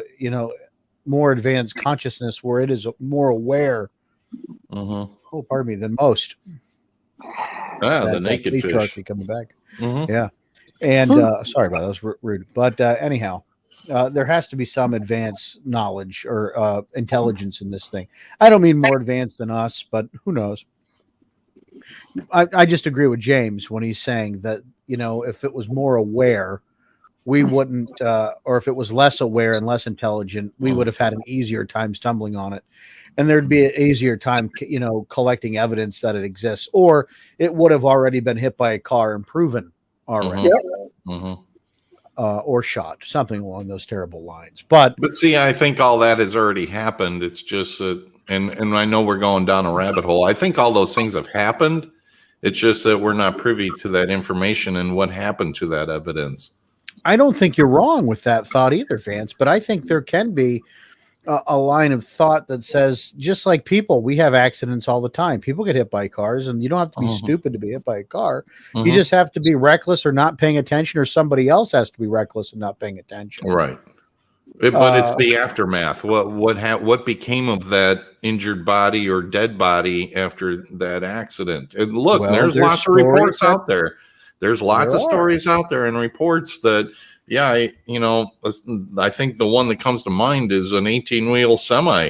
[SPEAKER 3] more advanced consciousness where it is more aware,
[SPEAKER 4] Mhm.
[SPEAKER 3] oh, pardon me, than most.
[SPEAKER 4] Ah, the
[SPEAKER 3] That
[SPEAKER 4] naked fish.
[SPEAKER 3] patriarchy coming back.
[SPEAKER 4] Mhm.
[SPEAKER 3] Yeah. And sorry about that. That was rude. But anyhow, there has to be some advanced knowledge or intelligence in this thing. I don't mean more advanced than us, but who knows? I just agree with James when he's saying that, if it was more aware, we wouldn't, or if it was less aware and less intelligent, we would have had an easier time stumbling on it. And there'd be an easier time, collecting evidence that it exists, or it would have already been hit by a car and proven already,
[SPEAKER 4] Mhm.
[SPEAKER 3] or shot, something along those terrible lines. But
[SPEAKER 4] But see, I think all that has already happened. It's just that, and I know we're going down a rabbit hole. I think all those things have happened. It's just that we're not privy to that information and what happened to that evidence.
[SPEAKER 3] I don't think you're wrong with that thought either, Vance. But I think there can be a line of thought that says, just like people, we have accidents all the time. People get hit by cars, and you don't have to be stupid to be hit by a car. You just have to be reckless or not paying attention, or somebody else has to be reckless and not paying attention.
[SPEAKER 4] Right. But it's the aftermath. What became of that injured body or dead body after that accident? And look,
[SPEAKER 3] Well,
[SPEAKER 4] there's
[SPEAKER 3] there's
[SPEAKER 4] lots of reports
[SPEAKER 3] stories
[SPEAKER 4] out there. There's lots of stories out there and reports that, yeah, I think the one that comes to mind is an 18-wheel semi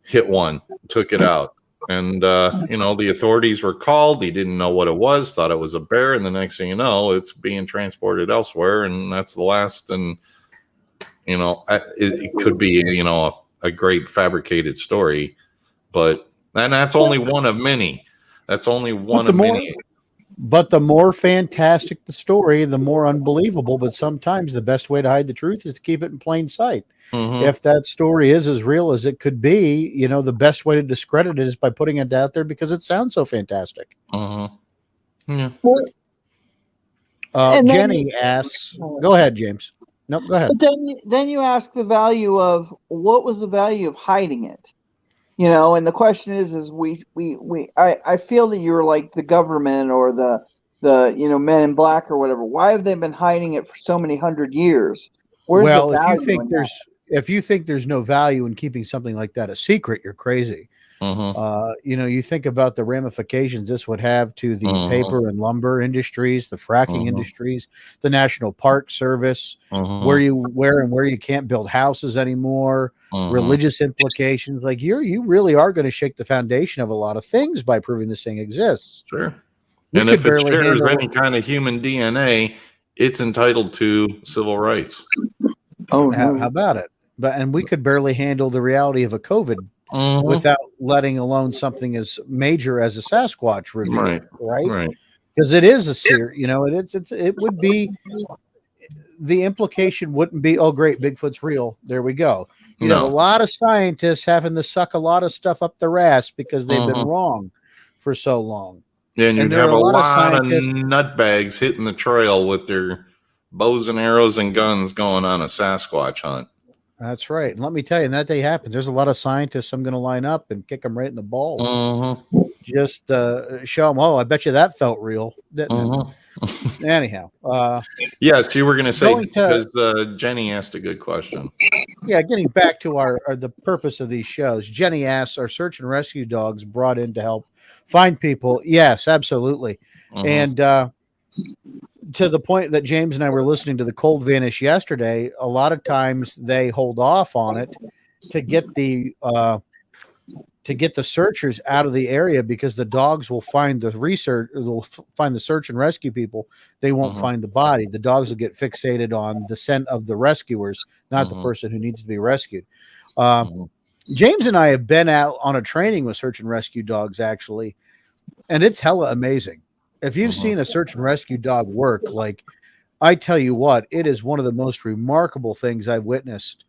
[SPEAKER 4] hit one, took it out. And, the authorities were called. He didn't know what it was, thought it was a bear. And the next thing you know, it's being transported elsewhere. And that's the last. And, it could be, a great fabricated story, and that's only one of many. That's only one of many.
[SPEAKER 3] But the more fantastic the story, the more unbelievable. But sometimes the best way to hide the truth is to keep it in plain sight. If that story is as real as it could be, the best way to discredit it is by putting it out there because it sounds so fantastic.
[SPEAKER 4] Yeah.
[SPEAKER 3] Jenny asks, go ahead, James. No, go ahead.
[SPEAKER 5] But then you ask the value of, what was the value of hiding it? And the question is I feel that you're like the government or the Men in Black or whatever. Why have they been hiding it for so many hundred years? Where's the value
[SPEAKER 3] if you think there's no value in keeping something like that a secret, you're crazy. You think about the ramifications this would have to the paper and lumber industries, the fracking industries, the National Park Service, where you can't build houses anymore, religious implications. Like you really are going to shake the foundation of a lot of things by proving this thing exists.
[SPEAKER 4] Sure. And if it shares any kind of human DNA, it's entitled to civil rights.
[SPEAKER 3] Oh, how about it? And we could barely handle the reality of a COVID without letting alone something as major as a Sasquatch review, right? Because it is it would be, the implication wouldn't be, oh great, Bigfoot's real. There we go. A lot of scientists having to suck a lot of stuff up their ass because they've been wrong for so long.
[SPEAKER 4] And you'd have a lot of nutbags hitting the trail with their bows and arrows and guns going on a Sasquatch hunt.
[SPEAKER 3] That's right. And let me tell you, and that day happens. There's a lot of scientists I'm going to line up and kick them right in the balls. Just show them, oh, I bet you that felt real, didn't it? Anyhow.
[SPEAKER 4] Yes, you were going to say, because Jenny asked a good question.
[SPEAKER 3] Yeah, getting back to the purpose of these shows. Jenny asks, are search and rescue dogs brought in to help find people? Yes, absolutely. And to the point that James and I were listening to the Cold Vanish yesterday, a lot of times they hold off on it to get the to get the searchers out of the area, because the dogs will find the find the search and rescue people. They won't find the body. The dogs will get fixated on the scent of the rescuers, not the person who needs to be rescued. James and I have been out on a training with search and rescue dogs, actually, and it's hella amazing. If you've seen a search and rescue dog work, like, I tell you what, it is one of the most remarkable things I've witnessed.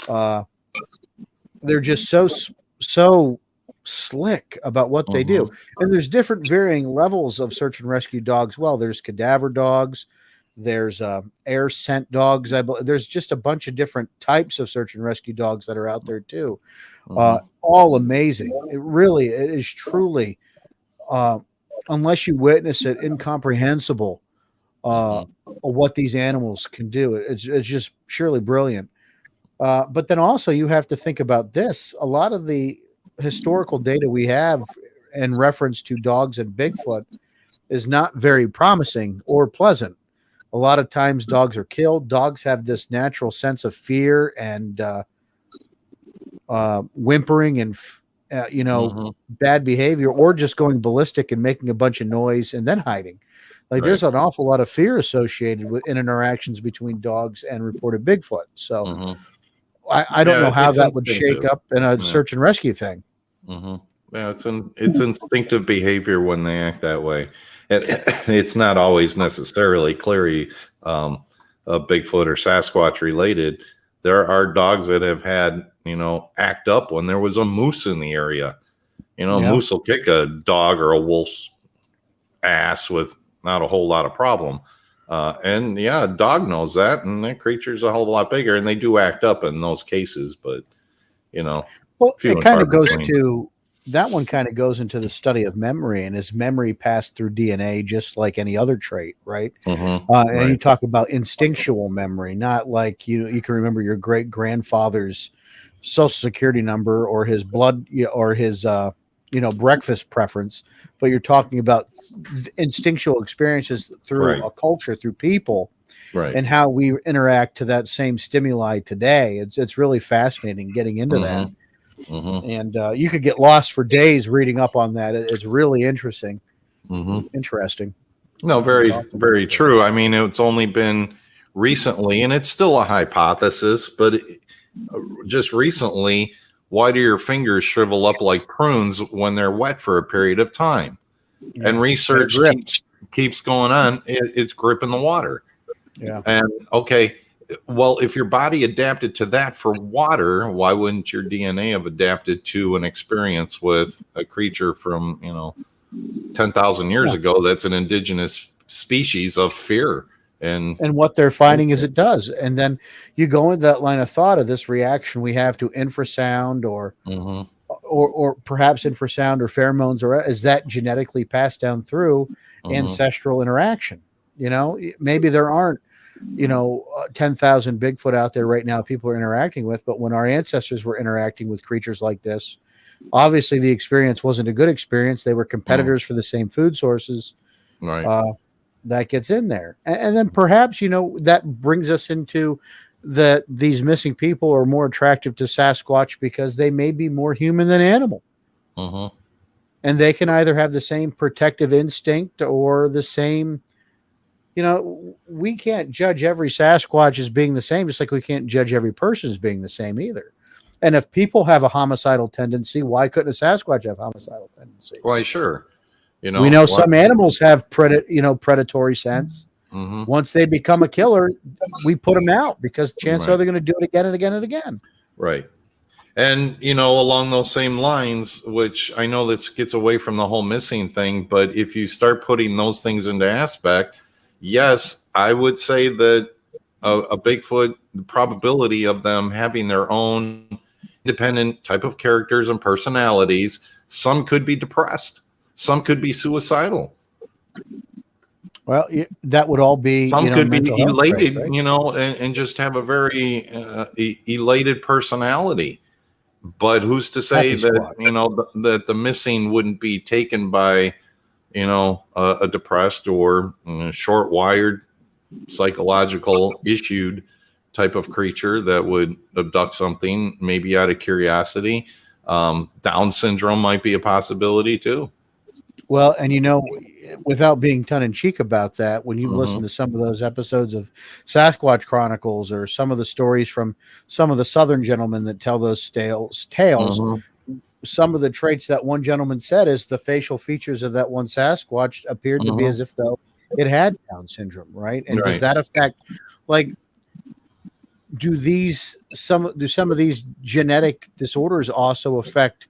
[SPEAKER 3] They're just so slick about what they do. And there's different varying levels of search and rescue dogs. Well, there's cadaver dogs, there's air scent dogs. There's just a bunch of different types of search and rescue dogs that are out there too. All amazing. It is truly, unless you witness it, incomprehensible what these animals can do. It's just surely brilliant. But then also you have to think about this. A lot of the historical data we have in reference to dogs and Bigfoot is not very promising or pleasant. A lot of times dogs are killed. Dogs have this natural sense of fear and whimpering and bad behavior, or just going ballistic and making a bunch of noise and then hiding. Like, there's an awful lot of fear associated with interactions between dogs and reported Bigfoot. So I don't know how that would shake up in a search and rescue thing.
[SPEAKER 4] Yeah, it's instinctive behavior when they act that way. It's not always necessarily clearly Bigfoot or Sasquatch related. There are dogs that have had, act up when there was a moose in the area. A moose will kick a dog or a wolf's ass with not a whole lot of problem. A dog knows that, and that creature's a whole lot bigger, and they do act up in those cases. But,
[SPEAKER 3] well, it kind of goes to that one. Kind of goes into the study of memory, and is memory passed through DNA, just like any other trait, right? And you talk about instinctual memory, not like you can remember your great grandfather's social security number or his blood or his breakfast preference, but you're talking about instinctual experiences through a culture, through people, and how we interact to that same stimuli today. It's really fascinating getting into that. And you could get lost for days reading up on that. It's really interesting. Interesting.
[SPEAKER 4] No, very, very true. I mean, it's only been recently, and it's still a hypothesis, but just recently, why do your fingers shrivel up like prunes when they're wet for a period of time? And research keeps going on. It's gripping the water. And well, if your body adapted to that for water, why wouldn't your DNA have adapted to an experience with a creature from 10,000 years ago that's an indigenous species of fear? And
[SPEAKER 3] what they're finding is it does. And then you go into that line of thought of this reaction we have to infrasound or perhaps infrasound or pheromones, or is that genetically passed down through ancestral interaction? Maybe there aren't 10,000 Bigfoot out there right now people are interacting with, but when our ancestors were interacting with creatures like this, obviously the experience wasn't a good experience. They were competitors for the same food sources. That gets in there. And then perhaps, that brings us into these missing people are more attractive to Sasquatch because they may be more human than animal. And they can either have the same protective instinct or the same, we can't judge every Sasquatch as being the same, just like we can't judge every person as being the same either. And if people have a homicidal tendency, why couldn't a Sasquatch have homicidal tendency?
[SPEAKER 4] Why, sure.
[SPEAKER 3] We know some animals have predatory sense. Once they become a killer, we put them out because chances are they're going to do it again and again and again. Right.
[SPEAKER 4] And, along those same lines, which I know this gets away from the whole missing thing, but if you start putting those things into aspect, yes, I would say that a Bigfoot, the probability of them having their own independent type of characters and personalities, some could be depressed. Some could be suicidal.
[SPEAKER 3] Well, that would all be.
[SPEAKER 4] Some could be elated, and just have a very elated personality. But who's to say that that the missing wouldn't be taken by, a depressed or short-wired, psychological issued type of creature that would abduct something maybe out of curiosity. Down syndrome might be a possibility too.
[SPEAKER 3] Well, and without being tongue in cheek about that, when you've
[SPEAKER 4] Mhm.
[SPEAKER 3] listened to some of those episodes of Sasquatch Chronicles or some of the stories from some of the Southern gentlemen that tell those tales,
[SPEAKER 4] Mhm.
[SPEAKER 3] some of the traits that one gentleman said is the facial features of that one Sasquatch appeared to be as if though it had Down syndrome, right? And does
[SPEAKER 4] Right.
[SPEAKER 3] that affect, like, do some of these genetic disorders also affect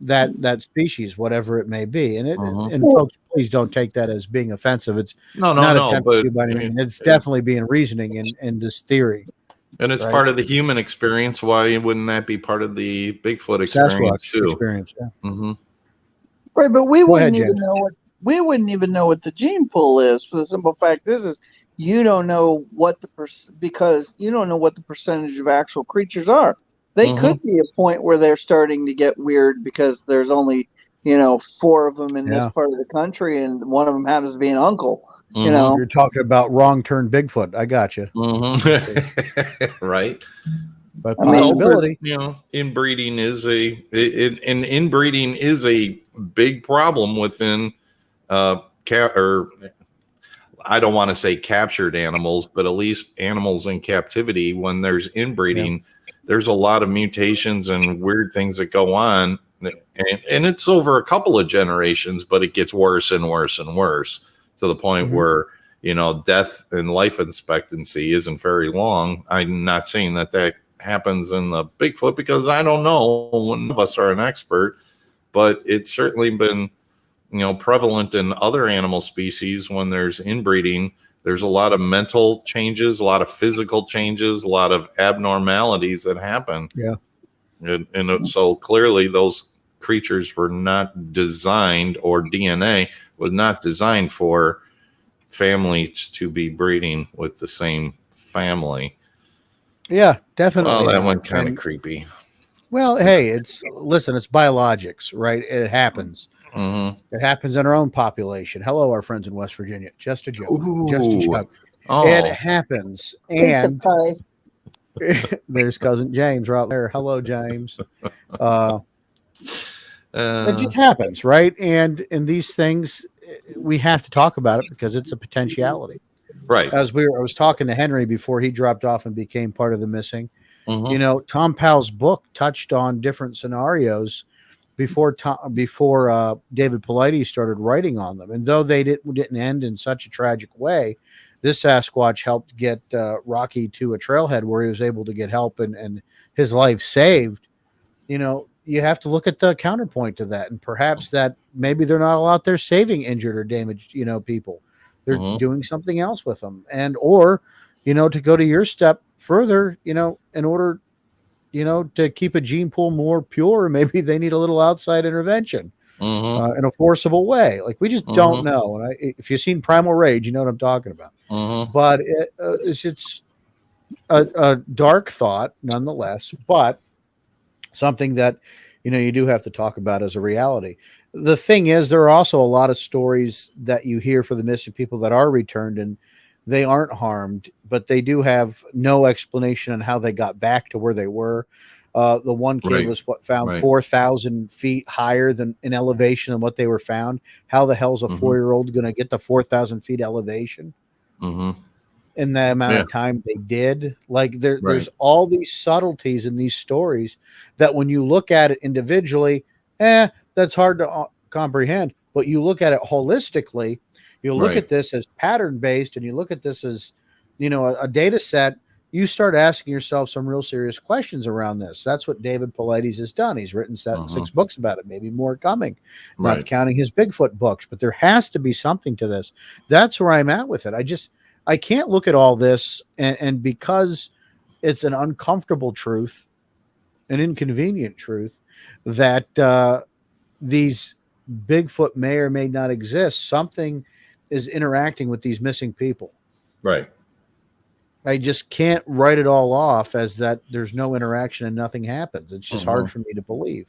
[SPEAKER 3] that species, whatever it may be? And
[SPEAKER 4] Mhm.
[SPEAKER 3] and folks, please don't take that as being offensive. It's
[SPEAKER 4] No,
[SPEAKER 3] not attempted
[SPEAKER 4] but
[SPEAKER 3] to by any means. It's definitely being reasoning in this theory.
[SPEAKER 4] and it's
[SPEAKER 3] Right.
[SPEAKER 4] part of the human experience. Why wouldn't that be part of the Bigfoot experience
[SPEAKER 3] Sasquatch
[SPEAKER 4] too?
[SPEAKER 3] experience. Yeah.
[SPEAKER 4] Mm-hmm.
[SPEAKER 5] Right, but we
[SPEAKER 3] Go ahead,
[SPEAKER 5] wouldn't even
[SPEAKER 3] James.
[SPEAKER 5] know what the gene pool is. For the simple fact is you don't know what the because you don't know what the percentage of actual creatures are. They could be a point where they're starting to get weird because there's only 4 of them in this
[SPEAKER 3] Yeah.
[SPEAKER 5] part of the country, and one of them happens to be an uncle.
[SPEAKER 3] You're talking about wrong turn Bigfoot. I got you.
[SPEAKER 4] Right.
[SPEAKER 3] But
[SPEAKER 5] I mean,
[SPEAKER 3] possibility.
[SPEAKER 4] Inbreeding is inbreeding is a big problem within or I don't want to say captured animals, but at least animals in captivity. When there's inbreeding, there's a lot of mutations and weird things that go on, and it's over a couple of generations, but it gets worse and worse and worse to the point where death and life expectancy isn't very long. I'm not saying that happens in the Bigfoot because I don't know. None of us are an expert, but it's certainly been prevalent in other animal species. When there's inbreeding, there's a lot of mental changes, a lot of physical changes, a lot of abnormalities that happen.
[SPEAKER 3] Yeah.
[SPEAKER 4] And so clearly those creatures were not designed, or DNA was not designed for families to be breeding with the same family.
[SPEAKER 3] Yeah, definitely.
[SPEAKER 4] Well, that went kind of creepy.
[SPEAKER 3] Well, hey, it's biologics, right? It happens. It happens in our own population. Hello, our friends in West Virginia. Just a joke. Just a joke.
[SPEAKER 4] Oh.
[SPEAKER 3] It happens. And there's cousin James right there. Hello, James. It just happens, right? And these things, we have to talk about it because it's a potentiality.
[SPEAKER 4] Right.
[SPEAKER 3] I was talking to Henry before he dropped off and became part of the missing. Tom Powell's book touched on different scenarios before David Paulides started writing on them. And though they didn't end in such a tragic way, this Sasquatch helped get Rocky to a trailhead where he was able to get help and his life saved. You have to look at the counterpoint to that, and perhaps that maybe they're not all out there saving injured or damaged, people. They're doing something else with them, or to go to your step further, in order, to keep a gene pool more pure, maybe they need a little outside intervention in a forcible way. Like, we just don't know. And if you've seen Primal Rage, you know what I'm talking about. But it's just a dark thought nonetheless, but something that, you do have to talk about as a reality. The thing is, there are also a lot of stories that you hear for the missing people that are returned and they aren't harmed, but they do have no explanation on how they got back to where they were. The one kid was found 4,000 feet higher than in elevation than what they were found. How the hell's a 4-year-old going to get to 4,000 feet elevation in the amount of time they did? Like, there's all these subtleties in these stories that when you look at it individually, that's hard to comprehend. But you look at it holistically, you look at this as pattern based, and you look at this as, a data set. You start asking yourself some real serious questions around this. That's what David Paulides has done. He's written 6 books about it, maybe more coming, not counting his Bigfoot books. But there has to be something to this. That's where I'm at with it. I can't look at all this and because it's an uncomfortable truth, an inconvenient truth, that these Bigfoot may or may not exist. Something is interacting with these missing people.
[SPEAKER 4] Right.
[SPEAKER 3] I just can't write it all off as that there's no interaction and nothing happens. It's just hard for me to believe.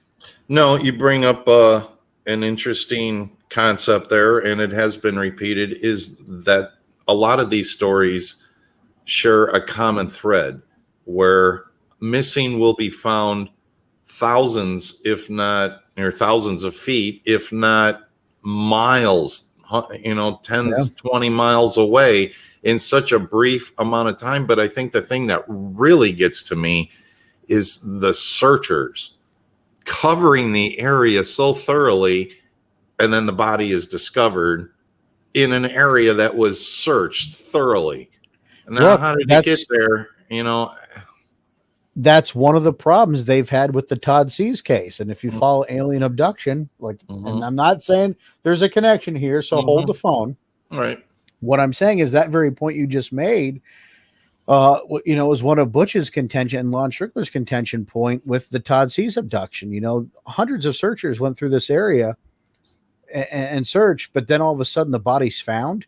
[SPEAKER 4] No, you bring up an interesting concept there, and it has been repeated, is that a lot of these stories share a common thread where missing will be found thousands, if not, or thousands of feet, if not miles, 20 miles away in such a brief amount of time. But I think the thing that really gets to me is the searchers covering the area so thoroughly, and then the body is discovered in an area that was searched thoroughly. And now, how did it get there?
[SPEAKER 3] That's one of the problems they've had with the Todd Seas case. And if you follow alien abduction, and I'm not saying there's a connection here, so hold the phone.
[SPEAKER 4] Right.
[SPEAKER 3] What I'm saying is that very point you just made, was one of Butch's contention and Lon Strickler's contention point with the Todd Seas abduction. Hundreds of searchers went through this area and searched, but then all of a sudden the body's found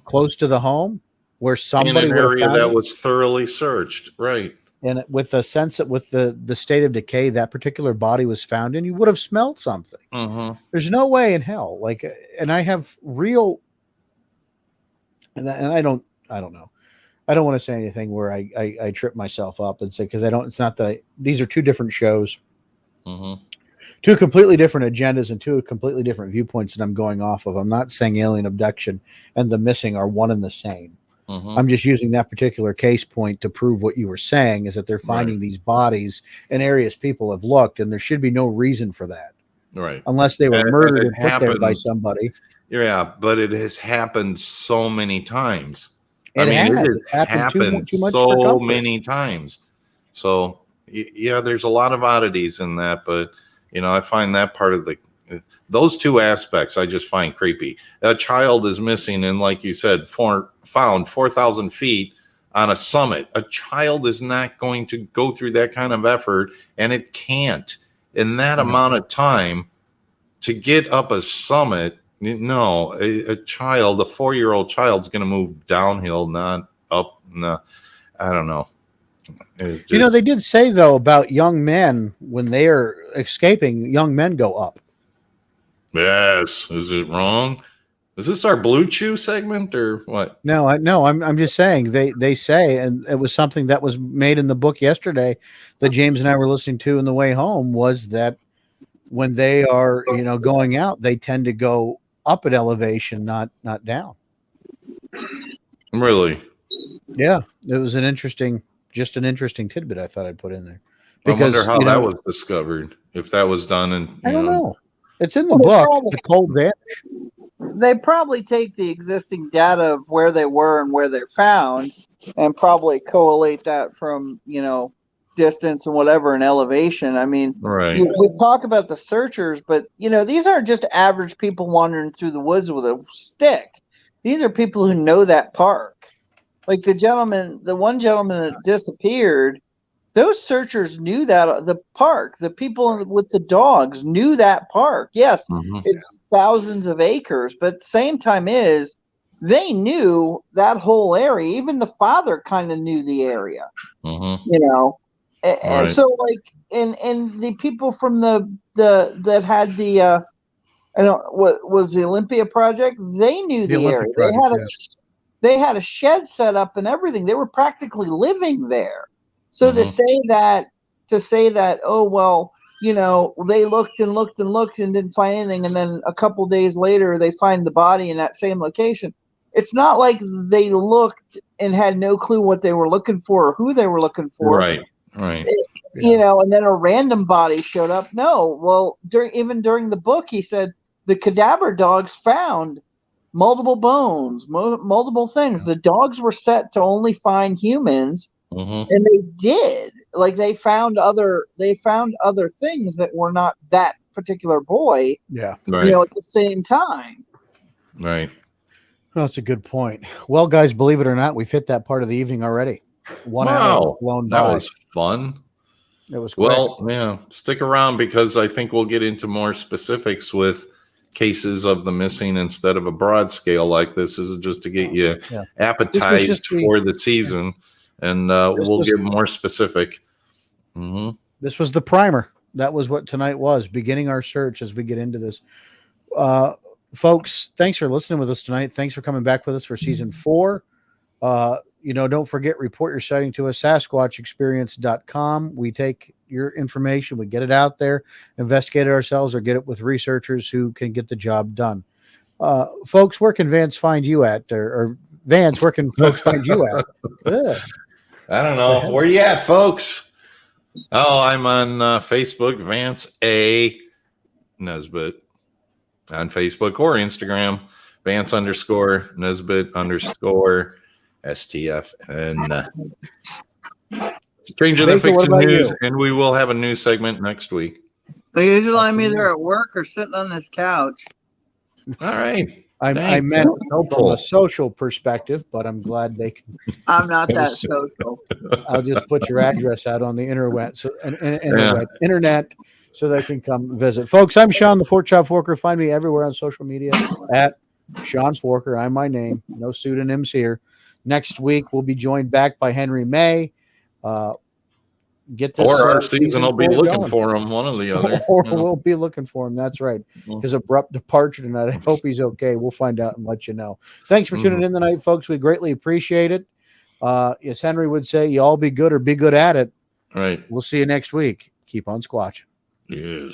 [SPEAKER 3] close to the home where somebody
[SPEAKER 4] in an area that was thoroughly searched. Right.
[SPEAKER 3] And with the sense that with the state of decay that particular body was found in, you would have smelled something. There's no way in hell. And I have real, and I don't know. I don't want to say anything where I trip myself up and say, because it's not that these are two different shows, two completely different agendas and two completely different viewpoints that I'm going off of. I'm not saying alien abduction and the missing are one and the same. I'm just using that particular case point to prove what you were saying, is that they're finding these bodies in areas people have looked, and there should be no reason for that.
[SPEAKER 4] Right.
[SPEAKER 3] Unless they were murdered and put there by somebody.
[SPEAKER 4] Yeah, but it has happened so many times.
[SPEAKER 3] It's happened too much
[SPEAKER 4] so many times. So, yeah, there's a lot of oddities in that, but, I find that part of those two aspects I just find creepy. A child is missing, and like you said, found 4,000 feet on a summit. A child is not going to go through that kind of effort, and it can't in that amount of time to get up a summit. No, a child, a 4-year-old child's going to move downhill, not up. No, I don't know.
[SPEAKER 3] They did say though about young men, when they are escaping, young men go up.
[SPEAKER 4] Yes. Is it wrong? Is this our Blue Chew segment or what?
[SPEAKER 3] No, I'm just saying they say, and it was something that was made in the book yesterday that James and I were listening to on the way home, was that when they are, going out, they tend to go up at elevation, not down.
[SPEAKER 4] Really?
[SPEAKER 3] Yeah. It was an interesting tidbit I thought I'd put in there.
[SPEAKER 4] Because I wonder how that was discovered, if that was done in,
[SPEAKER 3] I don't know. It's in the book, The Cold Vanish.
[SPEAKER 5] They probably take the existing data of where they were and where they're found and probably collate that from, distance and whatever and elevation. I mean, we talk about the searchers, but, these aren't just average people wandering through the woods with a stick. These are people who know that park. Like the one gentleman that disappeared, those searchers knew that the park, the people with the dogs knew that park. Yes, it's thousands of acres, but at the same time they knew that whole area. Even the father kind of knew the area, And so and the people from that had the, what was the Olympia Project? They knew the area. They had a shed set up and everything. They were practically living there. So to say that, oh, well, they looked and looked and looked and didn't find anything, and then a couple days later they find the body in that same location. It's not like they looked and had no clue what they were looking for or who they were looking for.
[SPEAKER 4] Right.
[SPEAKER 5] And then a random body showed up. No, well, during the book, he said the cadaver dogs found multiple bones, multiple things. The dogs were set to only find humans. And they did. Like they found other things that were not that particular boy.
[SPEAKER 3] Yeah.
[SPEAKER 5] At the same time.
[SPEAKER 4] Right.
[SPEAKER 3] Well, that's a good point. Well, guys, believe it or not, we've hit that part of the evening already. 1 hour blown by.
[SPEAKER 4] That was fun.
[SPEAKER 3] It was quick.
[SPEAKER 4] Well, yeah. Stick around, because I think we'll get into more specifics with cases of the missing instead of a broad scale like this. This is just to get you appetized for the season. And we'll get more specific.
[SPEAKER 3] This was the primer. That was what tonight was, beginning our search as we get into this. Folks, thanks for listening with us tonight. Thanks for coming back with us for season 4. don't forget, report your sighting to us, sasquatchexperience.com. We take your information, we get it out there, investigate it ourselves, or get it with researchers who can get the job done. Folks, where can Vance find you at? Or Vance, where can folks find you at? Ugh.
[SPEAKER 4] I don't know. Where you at, folks? Oh, I'm on Facebook, Vance A. Nesbitt on Facebook or Instagram, Vance _ Nesbitt _ STF. And Stranger Than
[SPEAKER 3] Baker, what
[SPEAKER 4] Fiction
[SPEAKER 3] about
[SPEAKER 4] News,
[SPEAKER 3] you?
[SPEAKER 4] and we will have a news segment next week.
[SPEAKER 7] So usually I'm either at work or sitting on this couch.
[SPEAKER 4] All right.
[SPEAKER 3] I
[SPEAKER 4] Thanks.
[SPEAKER 3] meant from
[SPEAKER 4] Helpful.
[SPEAKER 3] a social perspective, but I'm glad they can.
[SPEAKER 7] I'm not that social.
[SPEAKER 3] I'll just put your address out on the internet, internet, so they can come visit. Folks, I'm Sean the Fork Chop Forker. Find me everywhere on social media at Sean Forker. I'm my name. No pseudonyms here. Next week we'll be joined back by Henry May. Get this,
[SPEAKER 4] Or our season will be looking
[SPEAKER 3] going.
[SPEAKER 4] for him, one or the other.
[SPEAKER 3] Or we'll be looking for him. That's right. His abrupt departure tonight. I hope he's okay. We'll find out and let you know. Thanks for tuning in tonight, folks. We greatly appreciate it. As Henry would say, you all be good or be good at it.
[SPEAKER 4] Right.
[SPEAKER 3] We'll see you next week. Keep on squatching.
[SPEAKER 4] Yes.